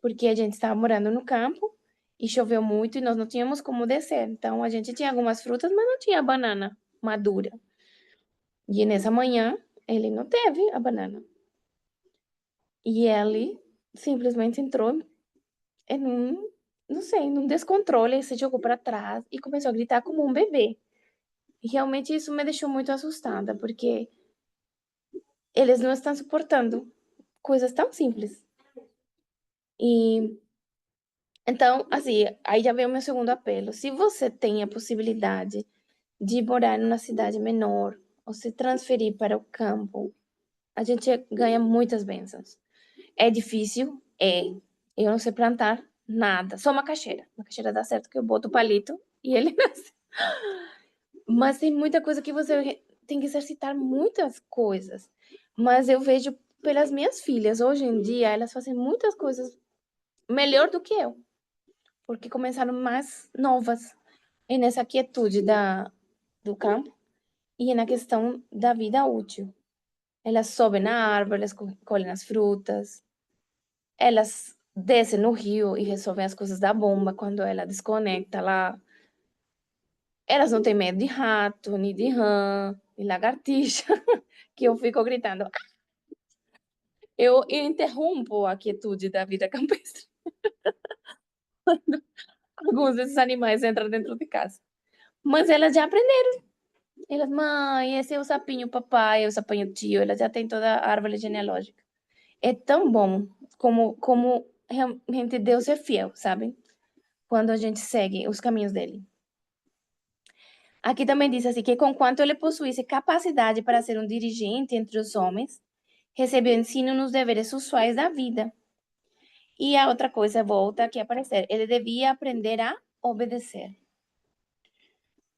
porque a gente estava morando no campo e choveu muito e nós não tínhamos como descer. Então a gente tinha algumas frutas, mas não tinha banana madura. E nessa manhã ele não teve a banana. E ele simplesmente entrou em não sei, num descontrole, se jogou para trás e começou a gritar como um bebê. E realmente isso me deixou muito assustada, porque eles não estão suportando coisas tão simples. E então, assim, aí já vem o meu segundo apelo. Se você tem a possibilidade de morar numa cidade menor ou se transferir para o campo, a gente ganha muitas bênçãos. É difícil? É. Eu não sei plantar nada, só uma macaxeira. Macaxeira dá certo que eu boto o palito e ele nasce. Mas tem muita coisa que você tem que exercitar muitas coisas. Mas eu vejo pelas minhas filhas, hoje em dia, elas fazem muitas coisas melhor do que eu, porque começaram mais novas e nessa quietude do campo e na questão da vida útil. Elas sobem na árvore, elas colhem as frutas, elas descem no rio e resolvem as coisas da bomba quando ela desconecta lá. Elas não têm medo de rato, nem de rã, de lagartixa, que eu fico gritando. Eu interrompo a quietude da vida campestre. Alguns desses animais entram dentro de casa. Mas elas já aprenderam. Elas, mãe, esse é o sapinho papai, é o sapinho tio. Elas já têm toda a árvore genealógica. É tão bom como realmente Deus é fiel, sabe? Quando a gente segue os caminhos dele. Aqui também diz assim, que conquanto ele possuísse capacidade para ser um dirigente entre os homens, recebeu ensino nos deveres usuais da vida. E a outra coisa volta aqui a aparecer. Ele devia aprender a obedecer.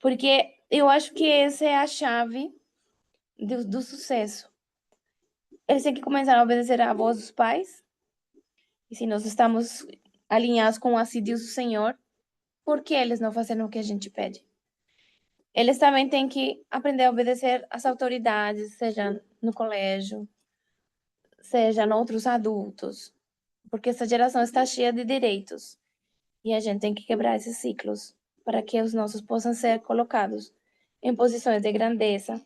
Porque eu acho que essa é a chave do sucesso. Eles têm que começar a obedecer à voz dos pais. E se nós estamos alinhados com o assíduos do Senhor, por que eles não fazem o que a gente pede? Eles também têm que aprender a obedecer às autoridades, seja no colégio, seja em outros adultos, porque essa geração está cheia de direitos e a gente tem que quebrar esses ciclos para que os nossos possam ser colocados em posições de grandeza,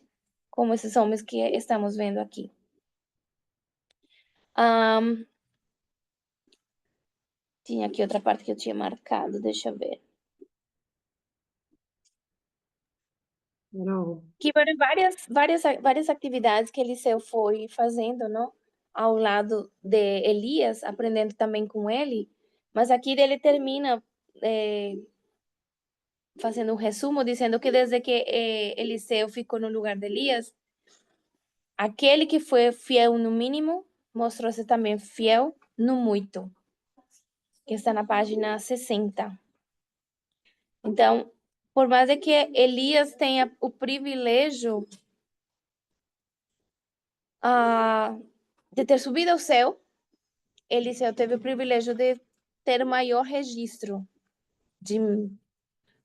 como esses homens que estamos vendo aqui. Tinha aqui outra parte que eu tinha marcado, deixa eu ver. Carol, Que foram várias atividades que Eliseu foi fazendo, não? Ao lado de Elias, aprendendo também com ele. Mas aqui ele termina fazendo um resumo, dizendo que desde que Eliseu ficou no lugar de Elias, aquele que foi fiel no mínimo mostrou-se também fiel no muito, que está na página 60. Então, por mais de que Elias tenha o privilégio de ter subido ao céu, Eliseu teve o privilégio de ter o maior registro de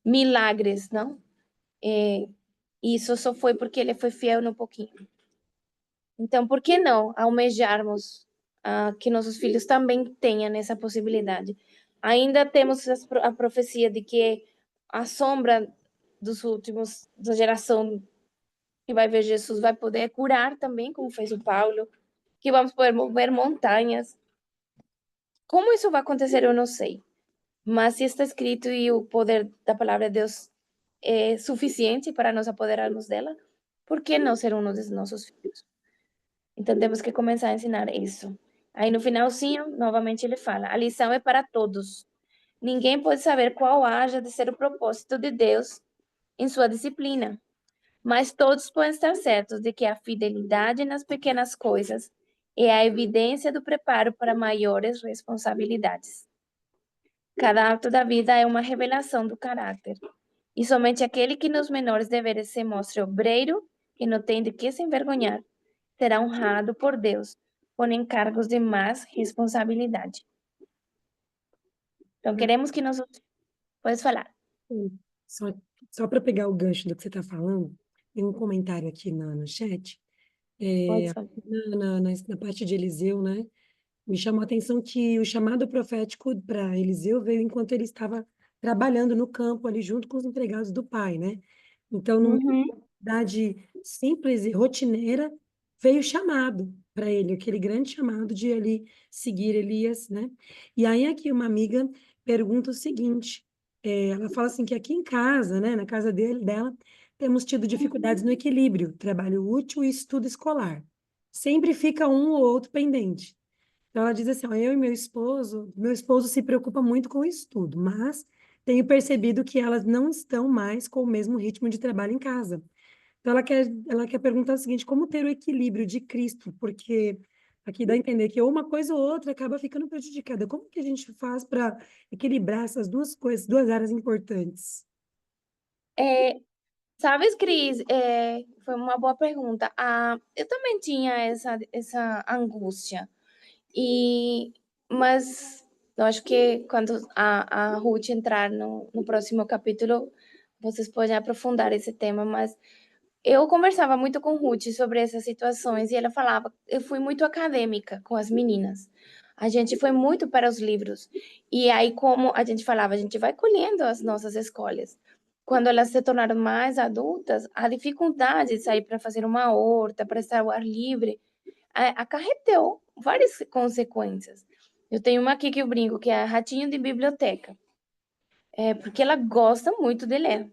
milagres, não? E isso só foi porque ele foi fiel no pouquinho. Então, por que não almejarmos que nossos filhos também tenham essa possibilidade? Ainda temos a profecia de que a sombra dos últimos, da geração que vai ver Jesus vai poder curar também, como fez o Paulo, que vamos poder mover montanhas. Como isso vai acontecer, eu não sei. Mas se está escrito e o poder da palavra de Deus é suficiente para nós apoderarmos dela, por que não ser um dos nossos filhos? Então temos que começar a ensinar isso. Aí no finalzinho, novamente ele fala: a lição é para todos. Ninguém pode saber qual haja de ser o propósito de Deus em sua disciplina, mas todos podem estar certos de que a fidelidade nas pequenas coisas é a evidência do preparo para maiores responsabilidades. Cada ato da vida é uma revelação do caráter, e somente aquele que nos menores deveres se mostre obreiro e não tem de que se envergonhar, será honrado por Deus com encargos de mais responsabilidade. Então, queremos que nós... Pode falar. só, só para pegar o gancho do que você está falando, tem um comentário aqui no chat, Pode falar. na parte de Eliseu, né? Me chamou a atenção que o chamado profético para Eliseu veio enquanto ele estava trabalhando no campo ali junto com os empregados do pai, né? Então, numa Uhum. atividade simples e rotineira, veio o chamado para ele, aquele grande chamado de ali seguir Elias, né? E aí aqui uma amiga pergunta o seguinte, ela fala assim que aqui em casa, né, na casa dela, temos tido dificuldades no equilíbrio, trabalho útil e estudo escolar. Sempre fica um ou outro pendente. Então ela diz assim, ó, eu e meu esposo se preocupa muito com o estudo, mas tenho percebido que elas não estão mais com o mesmo ritmo de trabalho em casa. Então ela quer perguntar o seguinte, como ter o equilíbrio de Cristo? Porque aqui dá a entender que ou uma coisa ou outra acaba ficando prejudicada. Como que a gente faz para equilibrar essas duas coisas, duas áreas importantes? Sabes, Cris, foi uma boa pergunta. Eu também tinha essa angústia. Mas eu acho que quando a Ruth entrar no próximo capítulo, vocês podem aprofundar esse tema, mas eu conversava muito com Ruth sobre essas situações e ela falava, eu fui muito acadêmica com as meninas. A gente foi muito para os livros. E aí, como a gente falava, a gente vai colhendo as nossas escolhas. Quando elas se tornaram mais adultas, a dificuldade de sair para fazer uma horta, para estar ao ar livre, acarreteu várias consequências. Eu tenho uma aqui que eu brinco, que é a ratinho de biblioteca. Porque ela gosta muito de ler.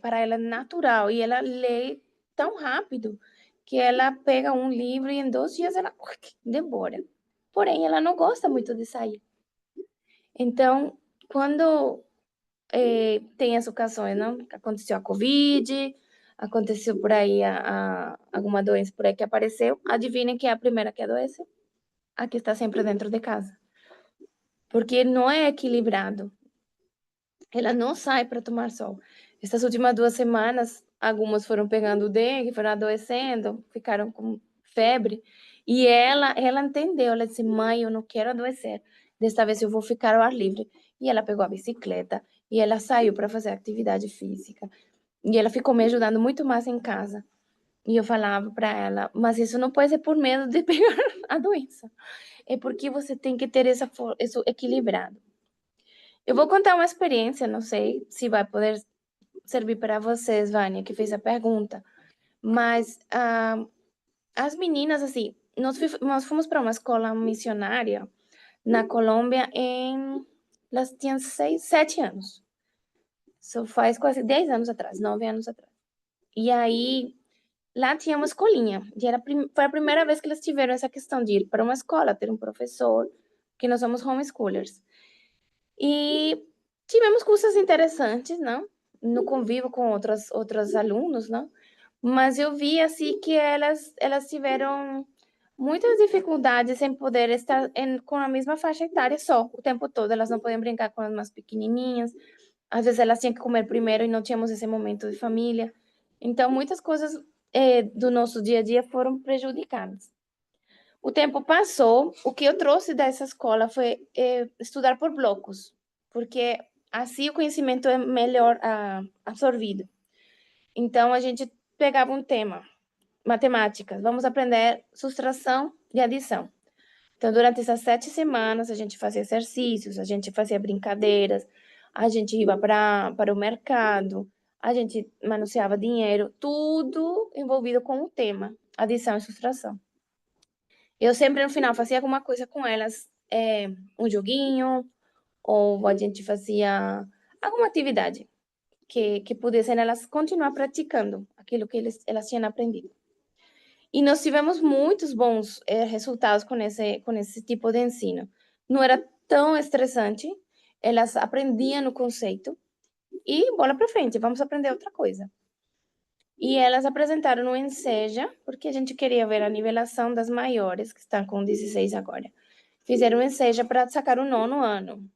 Para ela é natural. E ela lê tão rápido que ela pega um livro e em 2 dias ela devora. Porém, ela não gosta muito de sair. Então, quando tem as ocasiões, não? Aconteceu a Covid, aconteceu por aí alguma doença por aí que apareceu. Adivinhem quem é a primeira que adoece? A que está sempre dentro de casa. Porque não é equilibrado. Ela não sai para tomar sol. Essas últimas 2 semanas, algumas foram pegando dengue, foram adoecendo, ficaram com febre. E ela entendeu, ela disse, mãe, eu não quero adoecer. Desta vez eu vou ficar ao ar livre. E ela pegou a bicicleta e ela saiu para fazer atividade física. E ela ficou me ajudando muito mais em casa. E eu falava para ela, mas isso não pode ser por medo de pegar a doença. É porque você tem que ter isso equilibrado. Eu vou contar uma experiência, não sei se vai poder servir para vocês, Vânia, que fez a pergunta, mas as meninas, assim, nós fomos para uma escola missionária na Colômbia elas tinham 6, 7 anos. Isso faz quase 10 anos atrás, 9 anos atrás. E aí, lá tinha uma escolinha, e foi a primeira vez que eles tiveram essa questão de ir para uma escola, ter um professor, que nós somos homeschoolers. E tivemos cursos interessantes, não? No convívio com outros alunos, não? Mas eu vi, assim, que elas tiveram muitas dificuldades em poder estar com a mesma faixa etária só, o tempo todo. Elas não podiam brincar com as mais pequenininhas. Às vezes elas tinham que comer primeiro e não tínhamos esse momento de família. Então, muitas coisas do nosso dia a dia foram prejudicadas. O tempo passou, o que eu trouxe dessa escola foi estudar por blocos, porque assim o conhecimento é melhor absorvido. Então, a gente pegava um tema, matemáticas, vamos aprender subtração e adição. Então, durante essas 7 semanas, a gente fazia exercícios, a gente fazia brincadeiras, a gente ia para o mercado, a gente manuseava dinheiro, tudo envolvido com o tema, adição e subtração. Eu sempre, no final, fazia alguma coisa com elas, um joguinho, ou a gente fazia alguma atividade que pudessem elas continuar praticando aquilo que elas tinham aprendido. E nós tivemos muitos bons resultados com esse tipo de ensino. Não era tão estressante, elas aprendiam o conceito e bola para frente, vamos aprender outra coisa. E elas apresentaram no Enseja, porque a gente queria ver a nivelação das maiores, que estão com 16 agora. Fizeram o Enseja para sacar o 9º ano.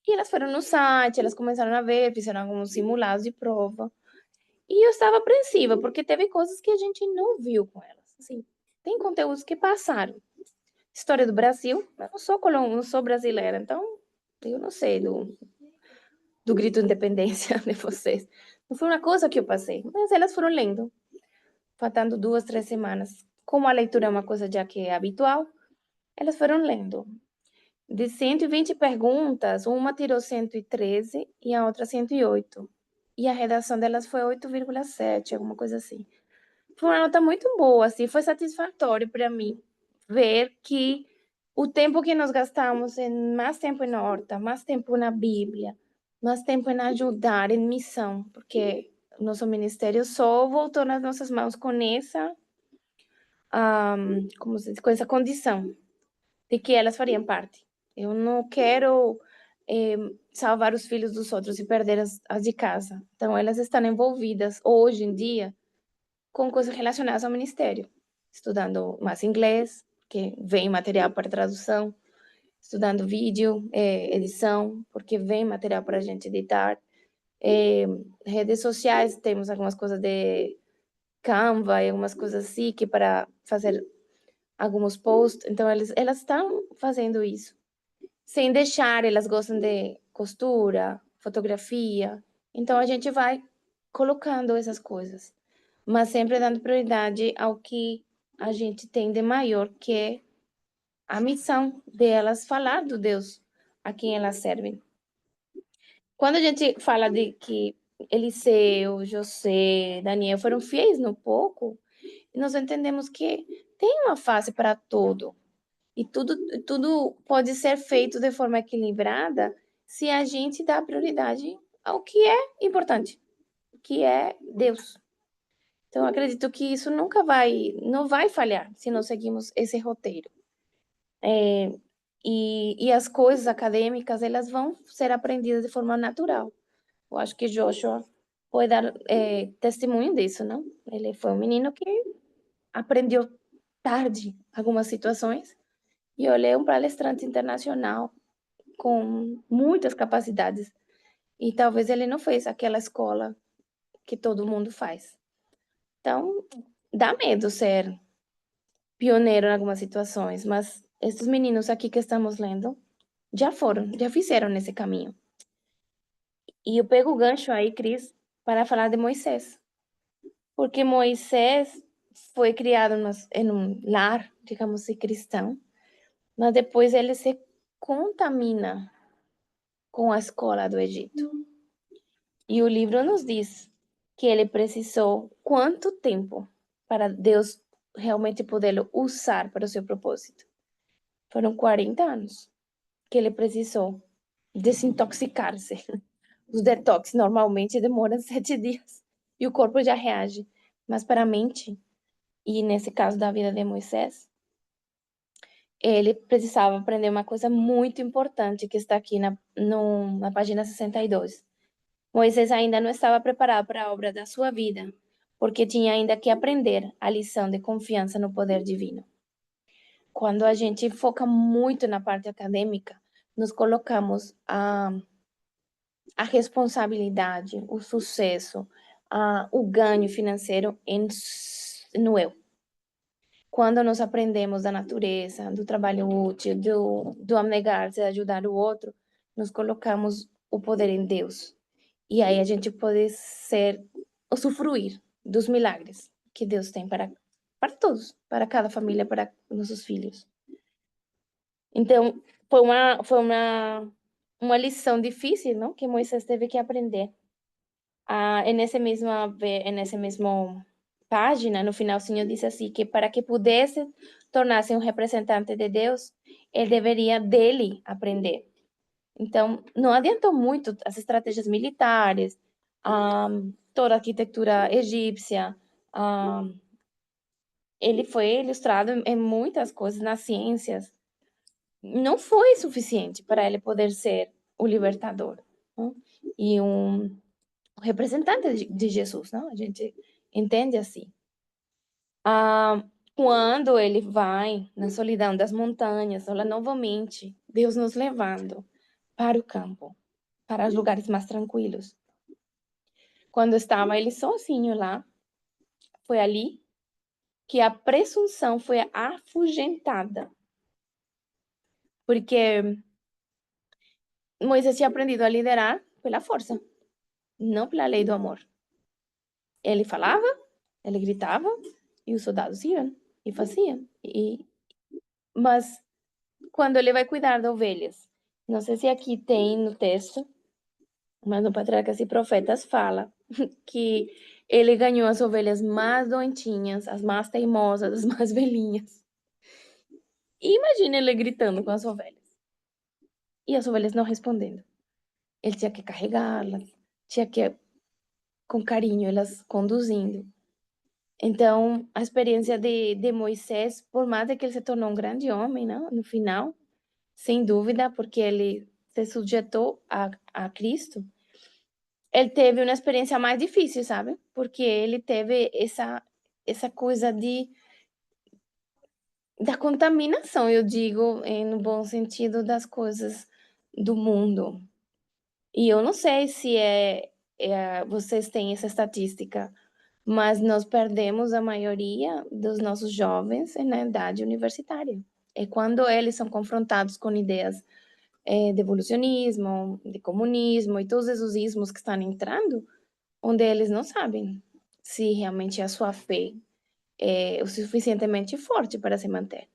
E elas foram no site, elas começaram a ver, fizeram alguns simulados de prova. E eu estava apreensiva, porque teve coisas que a gente não viu com elas. Assim, tem conteúdos que passaram. História do Brasil, eu não sou brasileira, então eu não sei do grito de independência de vocês. Não foi uma coisa que eu passei, mas elas foram lendo, faltando 2, 3 semanas. Como a leitura é uma coisa já que é habitual, elas foram lendo. De 120 perguntas, uma tirou 113 e a outra 108. E a redação delas foi 8,7, alguma coisa assim. Foi uma nota muito boa, assim, foi satisfatório para mim ver que o tempo que nós gastamos em mais tempo na horta, mais tempo na Bíblia, mais tempo em ajudar, em missão, porque o nosso ministério só voltou nas nossas mãos com com essa condição de que elas fariam parte. Eu não quero salvar os filhos dos outros e perder as de casa. Então, elas estão envolvidas hoje em dia com coisas relacionadas ao ministério, estudando mais inglês, que vem material para tradução, estudando vídeo, edição, porque vem material para a gente editar. Redes sociais, temos algumas coisas de Canva e algumas coisas assim, que para fazer alguns posts. Então, elas estão fazendo isso. Sem deixar, elas gostam de costura, fotografia. Então, a gente vai colocando essas coisas, mas sempre dando prioridade ao que a gente tem de maior, que é a missão delas falar do Deus a quem elas servem. Quando a gente fala de que Eliseu, José, Daniel foram fiéis no pouco, nós entendemos que tem uma fase para tudo. E tudo pode ser feito de forma equilibrada se a gente dá prioridade ao que é importante, que é Deus. Então, eu acredito que isso não vai falhar se nós seguimos esse roteiro. E as coisas acadêmicas, elas vão ser aprendidas de forma natural. Eu acho que Joshua pode dar testemunho disso, não? Ele foi um menino que aprendeu tarde algumas situações, e ele é um palestrante internacional com muitas capacidades. E talvez ele não fez aquela escola que todo mundo faz. Então, dá medo ser pioneiro em algumas situações, mas esses meninos aqui que estamos lendo já fizeram nesse caminho. E eu pego o gancho aí, Cris, para falar de Moisés. Porque Moisés foi criado em um lar, digamos assim, cristão, mas depois ele se contamina com a escola do Egito. E o livro nos diz que ele precisou quanto tempo para Deus realmente podê-lo usar para o seu propósito. Foram 40 anos que ele precisou desintoxicar-se. Os detox normalmente demoram 7 dias. e o corpo já reage. Mas para a mente, e nesse caso da vida de Moisés, ele precisava aprender uma coisa muito importante que está aqui na página 62. Moisés ainda não estava preparado para a obra da sua vida, porque tinha ainda que aprender a lição de confiança no poder divino. Quando a gente foca muito na parte acadêmica, nos colocamos a responsabilidade, o sucesso, o ganho financeiro no eu. Quando nós aprendemos da natureza, do trabalho útil, do abnegar-se, de ajudar o outro, nos colocamos o poder em Deus. E aí a gente pode usufruir dos milagres que Deus tem para todos, para cada família, para nossos filhos. Então, foi uma lição difícil, não? Que Moisés teve que aprender. Nessa mesma página, no finalzinho, diz assim, que para que pudesse tornar-se um representante de Deus, ele deveria dele aprender. Então, não adiantou muito as estratégias militares, toda a arquitetura egípcia, ele foi ilustrado em muitas coisas, nas ciências. Não foi suficiente para ele poder ser o libertador, não? E um representante de Jesus, não? A gente entende assim. Quando ele vai na solidão das montanhas, olha novamente Deus nos levando para o campo, para os lugares mais tranquilos. Quando estava ele sozinho lá, foi ali que a presunção foi afugentada. Porque Moisés tinha aprendido a liderar pela força, não pela lei do amor. Ele falava, ele gritava, e os soldados iam e faziam. Mas quando ele vai cuidar de ovelhas, não sei se aqui tem no texto, mas no Patriarcas e Profetas fala que ele ganhou as ovelhas mais doentinhas, as mais teimosas, as mais velhinhas. E imagina ele gritando com as ovelhas. E as ovelhas não respondendo. Ele tinha que carregá-las, tinha que, com carinho, elas conduzindo. Então, a experiência de Moisés, por mais de que ele se tornou um grande homem, não? No final, sem dúvida, porque ele se sujeitou a Cristo, ele teve uma experiência mais difícil, sabe? Porque ele teve essa coisa da contaminação, eu digo, no bom sentido das coisas do mundo. E eu não sei se vocês têm essa estatística, mas nós perdemos a maioria dos nossos jovens na idade universitária. É quando eles são confrontados com ideias de evolucionismo, de comunismo e todos esses ismos que estão entrando, onde eles não sabem se realmente a sua fé é o suficientemente forte para se manter.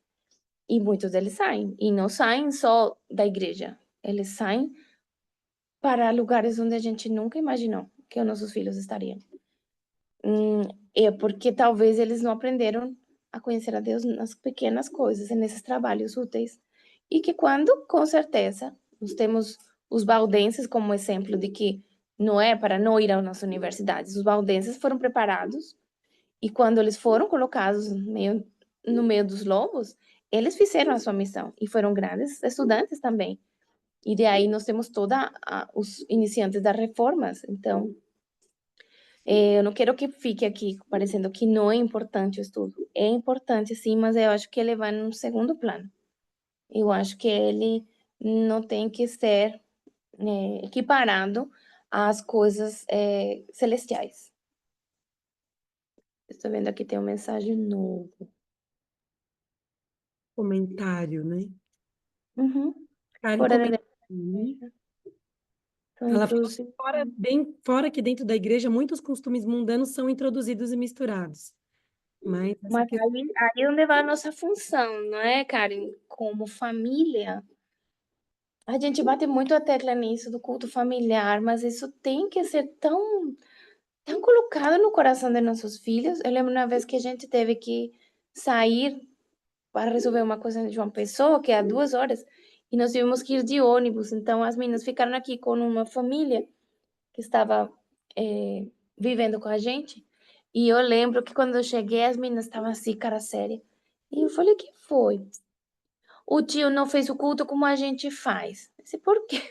E muitos deles saem, e não saem só da igreja, eles saem para lugares onde a gente nunca imaginou que os nossos filhos estariam. É porque talvez eles não aprenderam a conhecer a Deus nas pequenas coisas, nesses trabalhos úteis. E que quando, com certeza, nós temos os valdenses como exemplo de que não é para não ir às universidades. Os valdenses foram preparados e quando eles foram colocados no meio dos lobos, eles fizeram a sua missão e foram grandes estudantes também. E de aí nós temos todos os iniciantes das reformas. Então, eu não quero que fique aqui parecendo que não é importante o estudo. É importante, sim, mas eu acho que ele vai num segundo plano. Eu acho que ele não tem que ser equiparado às coisas celestiais. Estou vendo aqui tem uma mensagem novo. Comentário, né? Uhum. Karen Fora da comentou, ela falou que fora que dentro da igreja muitos costumes mundanos são introduzidos e misturados. Mas Mas aí é onde vai a nossa função, não é, Karen? Como família, a gente bate muito a tecla nisso do culto familiar, mas isso tem que ser tão colocado no coração de nossos filhos. Eu lembro uma vez que a gente teve que sair para resolver uma coisa de uma pessoa que é 2 horas e nós tivemos que ir de ônibus. Então as meninas ficaram aqui com uma família que estava vivendo com a gente. E eu lembro que quando eu cheguei, as meninas estavam assim, cara séria. E eu falei, que foi? O tio não fez o culto como a gente faz. Eu disse, por quê?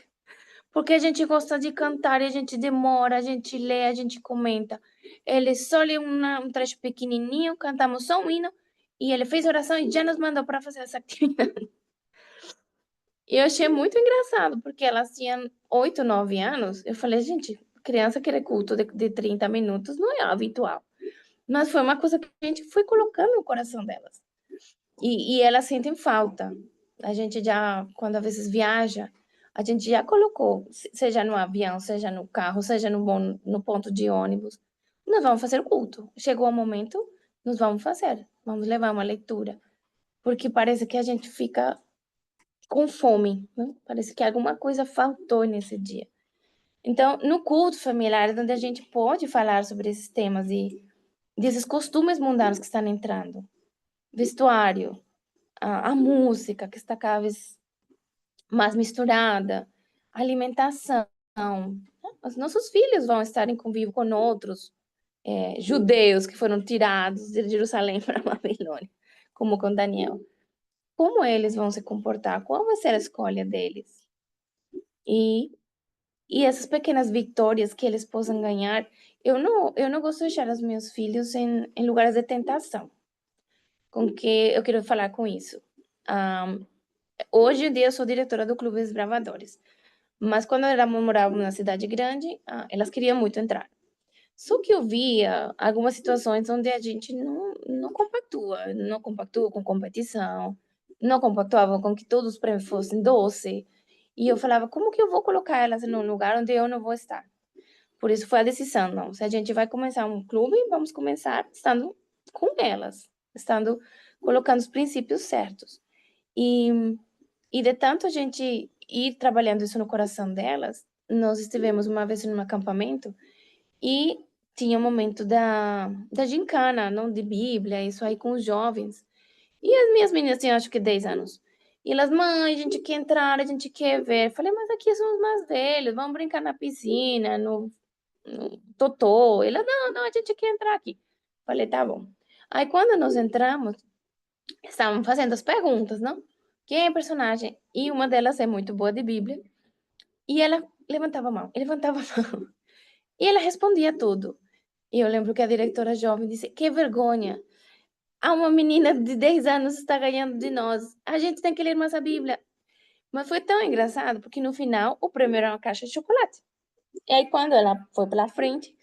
Porque a gente gosta de cantar e a gente demora, a gente lê, a gente comenta. Ele só leu um trecho pequenininho, cantamos só um hino, e ele fez oração e já nos mandou para fazer essa atividade. E eu achei muito engraçado, porque elas tinham 8, 9 anos. Eu falei, gente, criança querer culto de 30 minutos não é habitual. Mas foi uma coisa que a gente foi colocando no coração delas. E elas sentem falta. A gente já, quando às vezes viaja, a gente já colocou, seja no avião, seja no carro, seja no ponto de ônibus, nós vamos fazer o culto. Chegou o momento, nós vamos fazer. Vamos levar uma leitura. Porque parece que a gente fica com fome, né? Parece que alguma coisa faltou nesse dia. Então, no culto familiar, é onde a gente pode falar sobre esses temas e desses costumes mundanos que estão entrando. Vestuário, a música, que está cada vez mais misturada, alimentação. Os nossos filhos vão estar em convívio com outros judeus que foram tirados de Jerusalém para a Babilônia, como com Daniel. Como eles vão se comportar? Qual vai ser a escolha deles? E essas pequenas vitórias que eles possam ganhar, eu não gosto de deixar os meus filhos em lugares de tentação. Com que eu quero falar com isso? Hoje em dia eu sou diretora do Clube dos Bravadores, mas quando morávamos na cidade grande, elas queriam muito entrar. Só que eu via algumas situações onde a gente não compactua com competição, não compactuava com que todos os prêmios fossem doce. E eu falava, como que eu vou colocar elas num lugar onde eu não vou estar? Por isso foi a decisão, não. Se a gente vai começar um clube, vamos começar estando com elas, colocando os princípios certos. E de tanto a gente ir trabalhando isso no coração delas, nós estivemos uma vez em um acampamento e tinha um momento da gincana, não de Bíblia, isso aí com os jovens. E as minhas meninas tinham acho que 10 anos. E elas, mãe, a gente quer entrar, a gente quer ver. Falei, mas aqui são os mais velhos, vamos brincar na piscina, no totô. Ela, não, a gente quer entrar aqui. Falei, tá bom. Aí quando nós entramos, estavam fazendo as perguntas, não? Quem é personagem? E uma delas é muito boa de Bíblia. E ela levantava a mão, levantava a mão. E ela respondia tudo. E eu lembro que a diretora jovem disse, que vergonha. Uma menina de 10 anos está ganhando de nós. A gente tem que ler mais a Bíblia. Mas foi tão engraçado, porque no final o prêmio era uma caixa de chocolate. E aí quando ela foi pela frente,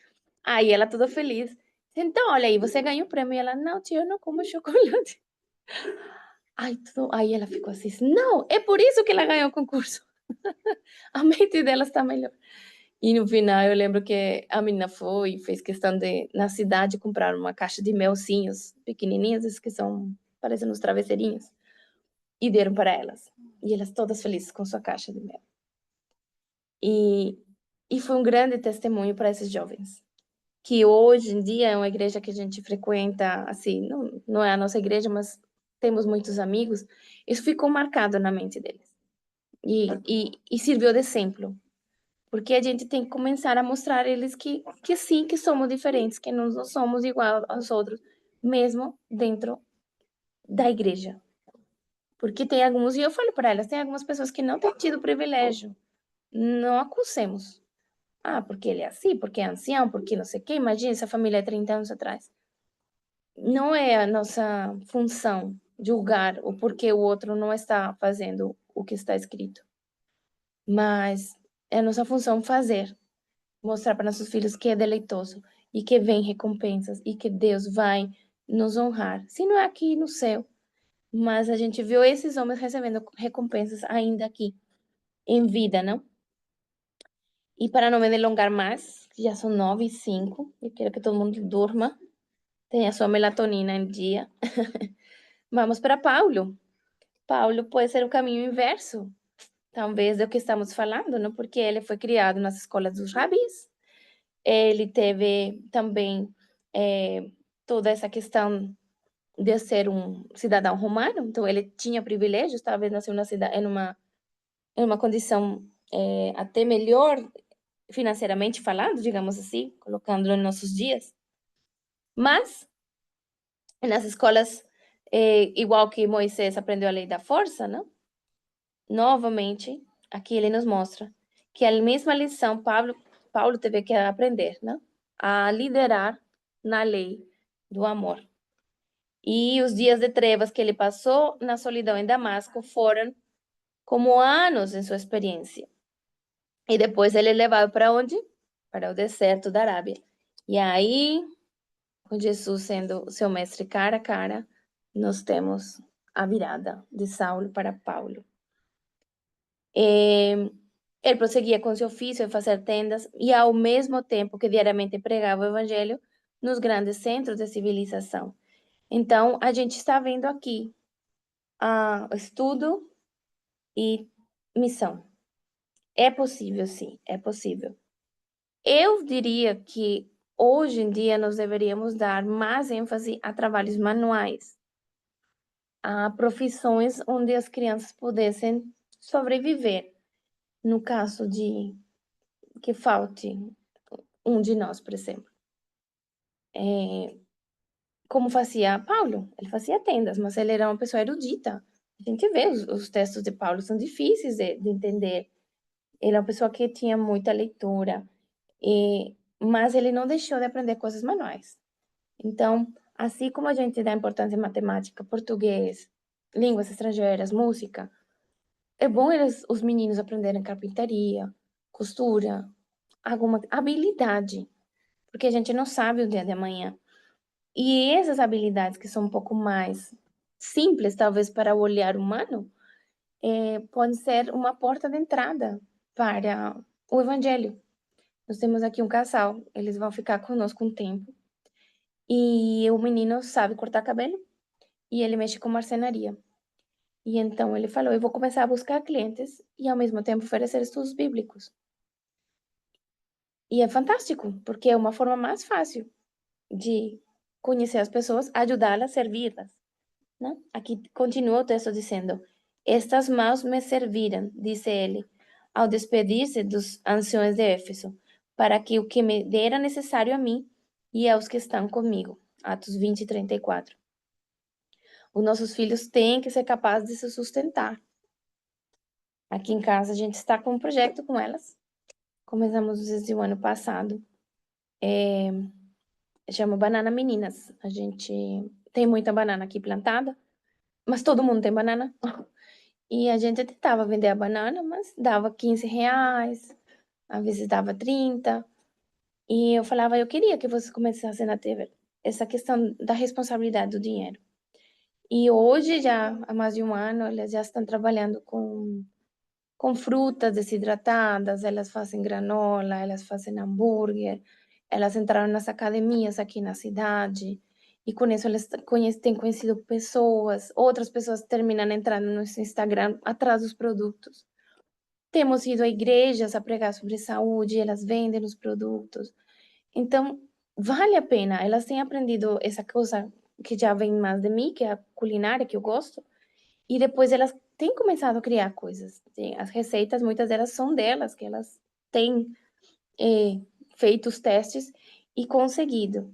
aí ela toda feliz. Então, olha aí, você ganhou o prêmio. E ela, não, tia, eu não como chocolate. Aí ela ficou assim, não, é por isso que ela ganhou o concurso. A mente dela está melhor. E no final eu lembro que a menina foi e fez questão de, na cidade, comprar uma caixa de melzinhos pequenininhos, esses que são, parecem uns travesseirinhos, e deram para elas. E elas todas felizes com sua caixa de mel. E foi um grande testemunho para esses jovens, que hoje em dia é uma igreja que a gente frequenta, assim, não é a nossa igreja, mas temos muitos amigos. Isso ficou marcado na mente deles. E serviu de exemplo. Porque a gente tem que começar a mostrar a eles que sim, que somos diferentes, que não somos igual aos outros, mesmo dentro da igreja. Porque tem alguns, e eu falo para elas, tem algumas pessoas que não têm tido privilégio. Não acusemos. Porque ele é assim, porque é ancião, porque não sei o quê. Imagina essa família é 30 anos atrás. Não é a nossa função julgar o porquê o outro não está fazendo o que está escrito. Mas é a nossa função fazer. Mostrar para nossos filhos que é deleitoso e que vem recompensas e que Deus vai nos honrar. Se não é aqui no céu, mas a gente viu esses homens recebendo recompensas ainda aqui, em vida, não? E para não me delongar mais, já são 9h05, eu quero que todo mundo durma, tenha sua melatonina em dia. Vamos para Paulo. Paulo pode ser o caminho inverso, talvez, do que estamos falando, não? Porque ele foi criado nas escolas dos rabis. Ele teve também toda essa questão de ser um cidadão romano, então ele tinha privilégios, talvez nasceu em uma condição até melhor financeiramente falando, digamos assim, colocando nos nossos dias. Mas, nas escolas, igual que Moisés aprendeu a lei da força, não? Novamente, aqui ele nos mostra que a mesma lição Paulo teve que aprender, não? A liderar na lei do amor. E os dias de trevas que ele passou na solidão em Damasco foram como anos em sua experiência. E depois ele é levado para onde? Para o deserto da Arábia. E aí, com Jesus sendo seu mestre cara a cara, nós temos a virada de Saulo para Paulo. Ele prosseguia com seu ofício de fazer tendas e, ao mesmo tempo que diariamente pregava o evangelho nos grandes centros de civilização. Então, a gente está vendo aqui estudo e missão. É possível, sim, é possível. Eu diria que hoje em dia nós deveríamos dar mais ênfase a trabalhos manuais, a profissões onde as crianças pudessem sobreviver. No caso de que falte um de nós, por exemplo. Como fazia Paulo, ele fazia tendas, mas ele era uma pessoa erudita. A gente vê os textos de Paulo são difíceis de entender. Ele é uma pessoa que tinha muita leitura, mas ele não deixou de aprender coisas manuais. Então, assim como a gente dá importância em matemática, português, línguas estrangeiras, música, é bom os meninos aprenderem carpintaria, costura, alguma habilidade, porque a gente não sabe o dia de amanhã. E essas habilidades que são um pouco mais simples, talvez para o olhar humano, podem ser uma porta de entrada para o evangelho. Nós temos aqui um casal, eles vão ficar conosco um tempo. E o menino sabe cortar cabelo e ele mexe com marcenaria. E então ele falou: eu vou começar a buscar clientes e ao mesmo tempo oferecer estudos bíblicos. E é fantástico, porque é uma forma mais fácil de conhecer as pessoas, ajudá-las, servi-las. Né? Aqui continua o texto dizendo: estas mãos me serviram, disse ele, ao despedir-se dos anciões de Éfeso, para que o que me era necessário a mim e aos que estão comigo. Atos 20, 34. Os nossos filhos têm que ser capazes de se sustentar. Aqui em casa a gente está com um projeto com elas. Começamos desde o ano passado. Chama Banana Meninas. A gente tem muita banana aqui plantada, mas todo mundo tem banana. E a gente tentava vender a banana, mas dava R$ 15, às vezes dava 30. E eu falava, eu queria que vocês começassem a ter essa questão da responsabilidade do dinheiro. E hoje, já há mais de um ano, elas já estão trabalhando com frutas desidratadas, elas fazem granola, elas fazem hambúrguer, elas entraram nas academias aqui na cidade, e com isso elas têm conhecido pessoas, outras pessoas terminam entrando no Instagram atrás dos produtos. Temos ido a igrejas a pregar sobre saúde, elas vendem os produtos. Então, vale a pena, elas têm aprendido essa coisa que já vem mais de mim, que é a culinária, que eu gosto, e depois elas têm começado a criar coisas. As receitas, muitas delas são delas, que elas têm feito os testes e conseguido.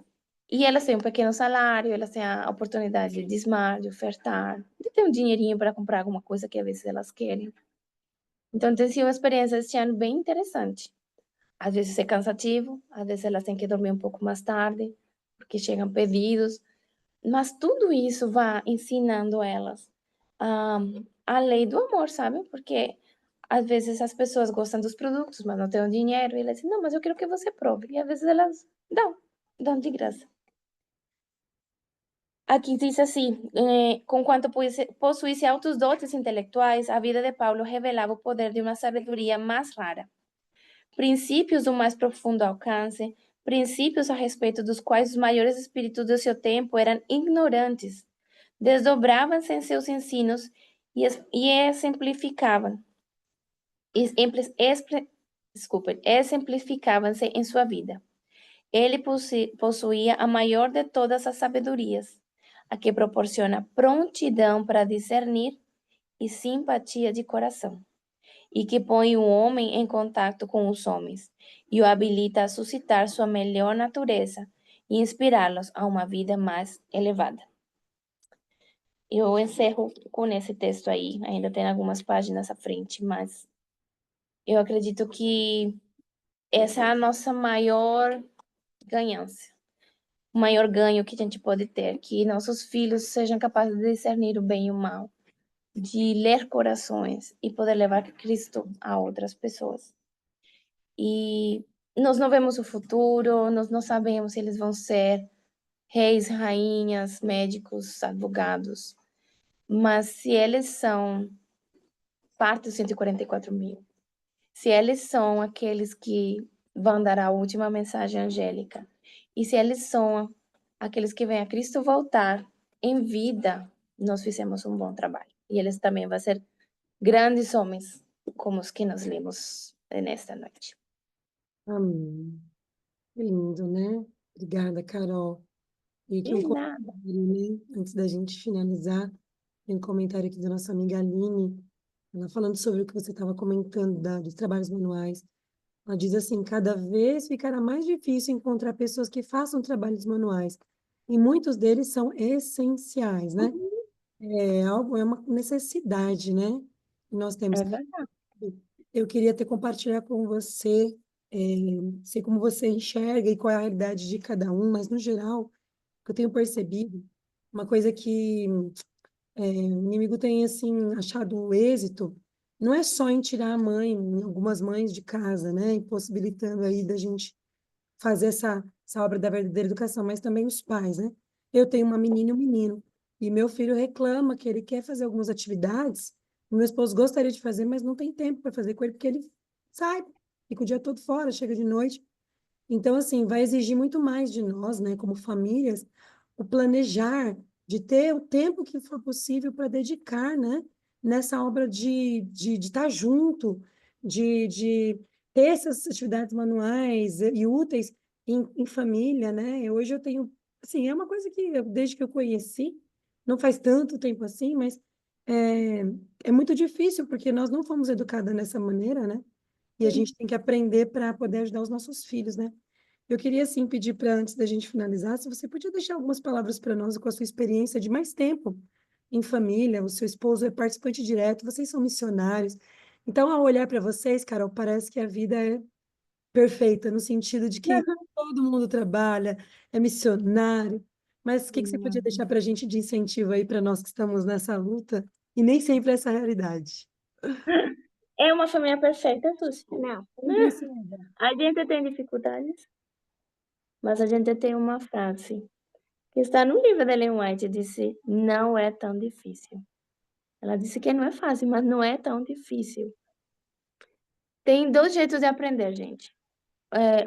E elas têm um pequeno salário, elas têm a oportunidade de dizimar, de ofertar, de ter um dinheirinho para comprar alguma coisa que às vezes elas querem. Então, tem sido uma experiência este ano bem interessante. Às vezes é cansativo, às vezes elas têm que dormir um pouco mais tarde, porque chegam pedidos, mas tudo isso vai ensinando elas a lei do amor, sabe? Porque às vezes as pessoas gostam dos produtos, mas não têm o dinheiro, e elas dizem, não, mas eu quero que você prove. E às vezes elas dão de graça. Aqui diz assim, conquanto possuísse altos dotes intelectuais, a vida de Paulo revelava o poder de uma sabedoria mais rara. Princípios do mais profundo alcance, princípios a respeito dos quais os maiores espíritos do seu tempo eram ignorantes, desdobravam-se em seus ensinos e exemplificavam, exemplificavam-se em sua vida. Ele possuía a maior de todas as sabedorias, a que proporciona prontidão para discernir e simpatia de coração. e que põe o homem em contato com os homens e o habilita a suscitar sua melhor natureza e inspirá-los a uma vida mais elevada. Eu encerro com esse texto aí, ainda tem algumas páginas à frente, mas eu acredito que essa é a nossa maior ganância, o maior ganho que a gente pode ter, que nossos filhos sejam capazes de discernir o bem e o mal, de ler corações e poder levar Cristo a outras pessoas. E nós não vemos o futuro, nós não sabemos se eles vão ser reis, rainhas, médicos, advogados, mas se eles são parte dos 144.000, se eles são aqueles que vão dar a última mensagem angélica, e se eles são aqueles que vêm a Cristo voltar em vida, nós fizemos um bom trabalho. E eles também vão ser grandes homens, como os que nós lemos nesta noite. Amém. Que lindo, né? Obrigada, Carol. E que De nada. né? Antes da gente finalizar, tem um comentário aqui da nossa amiga Aline, ela falando sobre o que você estava comentando dos trabalhos manuais. Ela diz assim: cada vez ficará mais difícil encontrar pessoas que façam trabalhos manuais, e muitos deles são essenciais, né? É algo, é uma necessidade, né? Que nós temos. É verdade. Eu queria ter compartilhar com você, sei como você enxerga e qual é a realidade de cada um, mas no geral, o que eu tenho percebido, uma coisa que o inimigo tem assim achado o êxito, não é só em tirar a mãe, algumas mães de casa, né, impossibilitando aí da gente fazer essa obra da verdadeira educação, mas também os pais, né? Eu tenho uma menina e um menino, e meu filho reclama que ele quer fazer algumas atividades, o meu esposo gostaria de fazer, mas não tem tempo para fazer com ele, porque ele sai, fica o dia todo fora, chega de noite. Então, assim, vai exigir muito mais de nós, né, como famílias, o planejar, de ter o tempo que for possível para dedicar, né, nessa obra de estar junto, de ter essas atividades manuais e úteis em família, né? Hoje eu tenho, assim, é uma coisa que desde que eu conheci, não faz tanto tempo assim, mas é, é muito difícil, porque nós não fomos educadas dessa maneira, né? E a gente tem que aprender para poder ajudar os nossos filhos, né? Eu queria, assim, pedir para, antes da gente finalizar, se você podia deixar algumas palavras para nós com a sua experiência de mais tempo em família, o seu esposo é participante direto, vocês são missionários. Então, ao olhar para vocês, Carol, parece que a vida é perfeita, no sentido de que todo mundo trabalha, é missionário. Mas o que que você podia deixar para a gente de incentivo aí para nós que estamos nessa luta? E nem sempre é essa realidade. É uma família perfeita, Suzy? Não. Não precisa. A gente tem dificuldades, mas a gente tem uma frase que está no livro da Ellen White, disse, não é tão difícil. Ela disse que não é fácil, mas não é tão difícil. Tem dois jeitos de aprender, gente.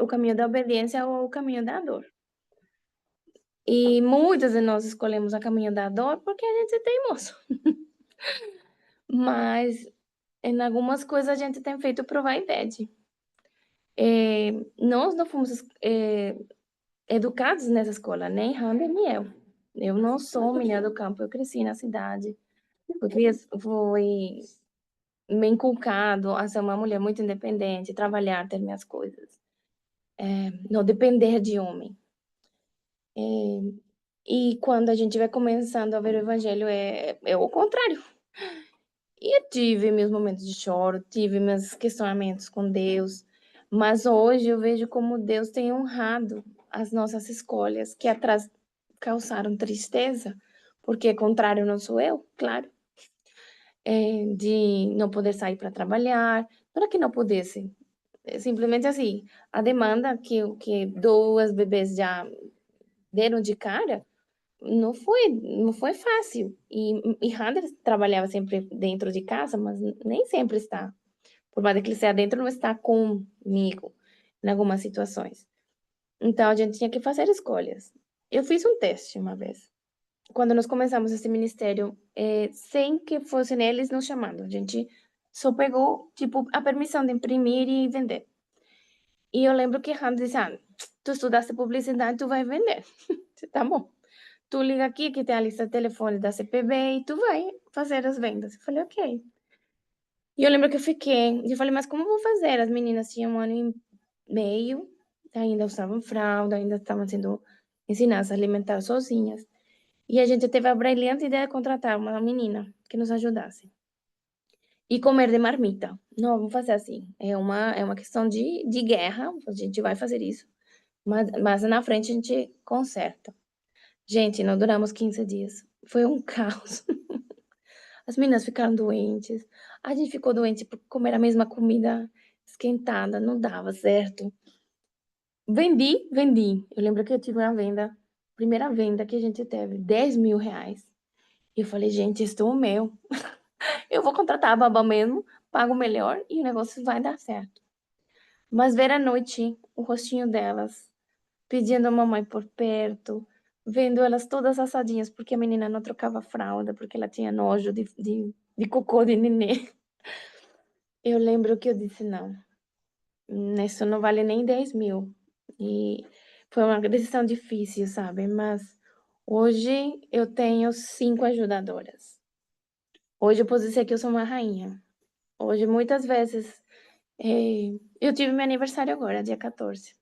O caminho da obediência ou o caminho da dor. E muitas de nós escolhemos o caminho da dor porque a gente é teimoso. Mas em algumas coisas a gente tem feito por vaidade. Nós não fomos educados nessa escola, nem Rander nem eu. Eu não sou menina do campo, eu cresci na cidade. Fui me inculcado a ser uma mulher muito independente, trabalhar, ter minhas coisas. Não depender de homem. E quando a gente vai começando a ver o evangelho, é o contrário. E eu tive meus momentos de choro, tive meus questionamentos com Deus, mas hoje eu vejo como Deus tem honrado as nossas escolhas, que atrás causaram tristeza, porque contrário não sou eu, claro, de não poder sair para trabalhar, não era que não pudesse, simplesmente assim, a demanda que duas bebês já deram de cara, não foi fácil. E Hunter trabalhava sempre dentro de casa, mas nem sempre está. Por mais que ele seja dentro, não está comigo em algumas situações. Então, a gente tinha que fazer escolhas. Eu fiz um teste uma vez. Quando nós começamos esse ministério, sem que fossem eles nos chamando, a gente só pegou, tipo, a permissão de imprimir e vender. E eu lembro que Hunter disse, tu estudaste publicidade, tu vai vender. Tá bom. Tu liga aqui que tem a lista de telefone da CPB e tu vai fazer as vendas. Eu falei, ok. E eu lembro que eu falei, mas como eu vou fazer? As meninas tinham 1 ano e meio, ainda usavam fralda, ainda estavam sendo ensinadas a alimentar sozinhas. E a gente teve a brilhante ideia de contratar uma menina que nos ajudasse. E comer de marmita. Não, vamos fazer assim. É uma questão de guerra, a gente vai fazer isso. Mas na frente a gente conserta. Gente, não duramos 15 dias. Foi um caos. As meninas ficaram doentes. A gente ficou doente por comer a mesma comida esquentada. Não dava certo. Vendi. Eu lembro que eu tive uma venda, primeira venda que a gente teve, R$ 10.000. E eu falei, gente, isso é o meu. Eu vou contratar a babá mesmo, pago melhor e o negócio vai dar certo. Mas ver à noite o rostinho delas, pedindo a mamãe por perto, vendo elas todas assadinhas, porque a menina não trocava fralda, porque ela tinha nojo de cocô de nenê. Eu lembro que eu disse, não, isso não vale nem 10.000. E foi uma decisão difícil, sabe? Mas hoje eu tenho 5 ajudadoras. Hoje eu posso dizer que eu sou uma rainha. Hoje, muitas vezes, eu tive meu aniversário agora, dia 14.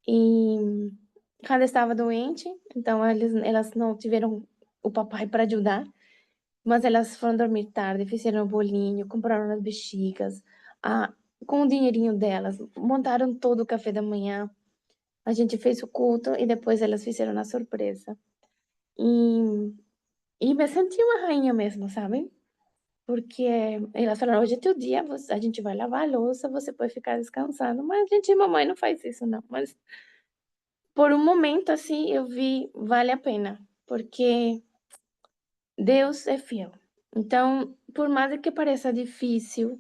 E Hannah estava doente, então elas não tiveram o papai para ajudar, mas elas foram dormir tarde, fizeram um bolinho, compraram as bexigas, com o dinheirinho delas, montaram todo o café da manhã. A gente fez o culto e depois elas fizeram a surpresa. E, e me senti uma rainha mesmo, sabe? Porque elas falaram, hoje é teu dia, a gente vai lavar a louça, você pode ficar descansando. Mas, gente, mamãe não faz isso, não. Mas por um momento, assim, eu vi, vale a pena, porque Deus é fiel. Então, por mais que pareça difícil,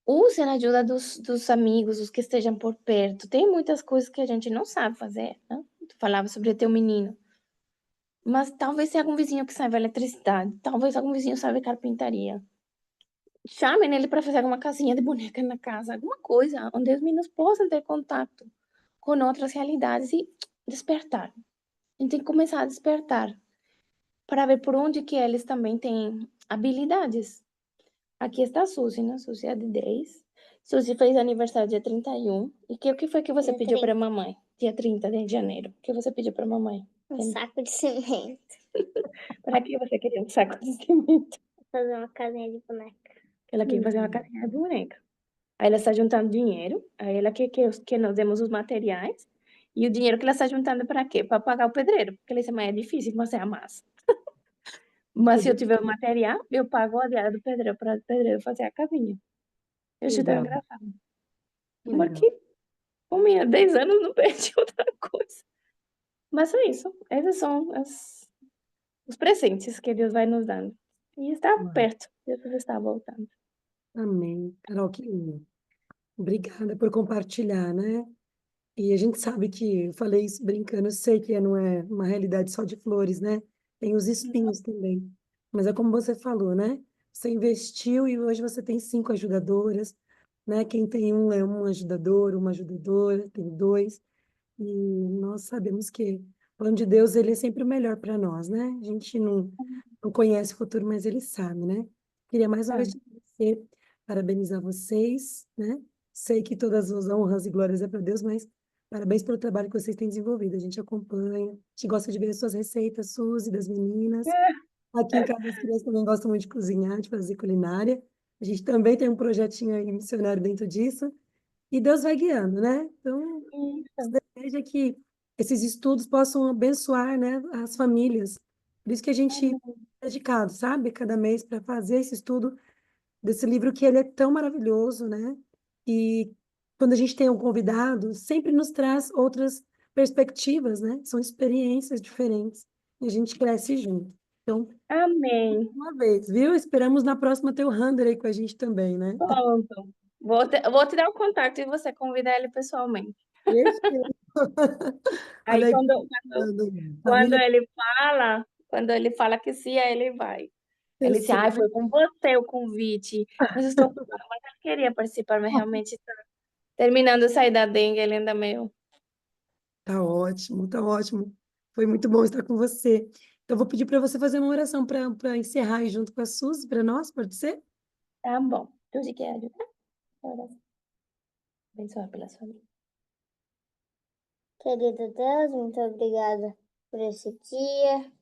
use a ajuda dos amigos, os que estejam por perto. Tem muitas coisas que a gente não sabe fazer, né? Tu falava sobre teu menino. Mas talvez tenha algum vizinho que saiba eletricidade, talvez algum vizinho saiba carpintaria. Chamem ele para fazer alguma casinha de boneca na casa, alguma coisa onde os meninos possam ter contato com outras realidades e despertar. A gente tem que começar a despertar para ver por onde que eles também têm habilidades. Aqui está a Suzy, né? Suzy é de 10. Suzy fez aniversário dia 31. E o que foi que você Dia pediu para a 30. mamãe? Dia 30 de janeiro. O que você pediu para a mamãe? Um saco de cimento. Para que você queria um saco de cimento? Fazer uma casinha de boneca. Ela queria fazer uma casinha de boneca. Aí ela está juntando dinheiro, aí ela quer que nós demos os materiais, e o dinheiro que ela está juntando para quê? Para pagar o pedreiro, porque ela disse, mas é difícil você amassa. Mas se eu tiver o material, eu pago a diária do pedreiro para o pedreiro fazer a casinha. Eu achei tão Legal, engraçado. Mas legal. que, com minha 10 anos, não perdi outra coisa. Mas é isso, esses são os presentes que Deus vai nos dando. E está Uau, perto, Jesus está voltando. amém. Carol, que lindo. Obrigada por compartilhar, né? E a gente sabe que, eu falei isso brincando, eu sei que não é uma realidade só de flores, né? Tem os espinhos também. Mas é como você falou, né? Você investiu e hoje você tem 5 ajudadoras, né? Quem tem um é um ajudador, uma ajudadora, tem 2. E nós sabemos que o plano de Deus, ele é sempre o melhor para nós, né? A gente não conhece o futuro, mas ele sabe, né? Queria mais uma Tá. vez te agradecer, parabenizar vocês, né? Sei que todas as honras e glórias é para Deus, mas parabéns pelo trabalho que vocês têm desenvolvido. A gente acompanha, a gente gosta de ver as suas receitas, Suzy, das meninas. Aqui em casa as crianças também gostam muito de cozinhar, de fazer culinária. A gente também tem um projetinho aí missionário dentro disso. E Deus vai guiando, né? Então, Isso. deseja que esses estudos possam abençoar, né, as famílias. Por isso que a gente é dedicado, sabe, cada mês para fazer esse estudo desse livro que ele é tão maravilhoso, né? E quando a gente tem um convidado, sempre nos traz outras perspectivas, né? São experiências diferentes e a gente cresce junto. Então, Amém. uma vez, viu? Esperamos na próxima ter o Hunter aí com a gente também, né? Pronto. Vou te dar o contato e você convidar ele pessoalmente. Perfeito. Aí Olha aí, quando família. ele fala que sim, aí ele vai. Ele disse, ai, foi com você o convite, mas eu estou ocupada, mas ele queria participar, mas realmente está terminando de sair da dengue, ele ainda meio... Tá ótimo, tá ótimo. Foi muito bom estar com você. Então, eu vou pedir para você fazer uma oração para encerrar aí junto com a Suzy, para nós, pode ser? Tá bom. Suzy quer ajudar? Oração. Abençoar pela sua vida. Querido Deus, muito obrigada por esse dia,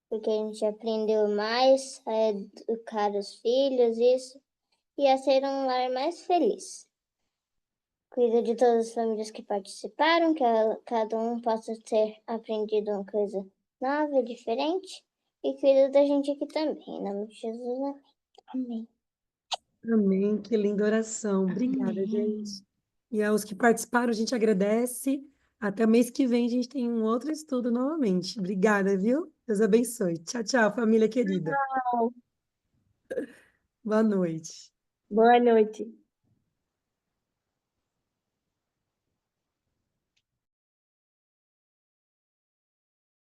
porque a gente aprendeu mais a educar os filhos, isso, e a ser um lar mais feliz. Cuida de todas as famílias que participaram, que cada um possa ter aprendido uma coisa nova e diferente, e cuida da gente aqui também. Em nome de Jesus, amém. Amém, que linda oração. Obrigada, gente. E aos que participaram, a gente agradece. Até o mês que vem a gente tem um outro estudo novamente. Obrigada, viu? Deus abençoe. Tchau, tchau, família querida. Boa noite. Boa noite.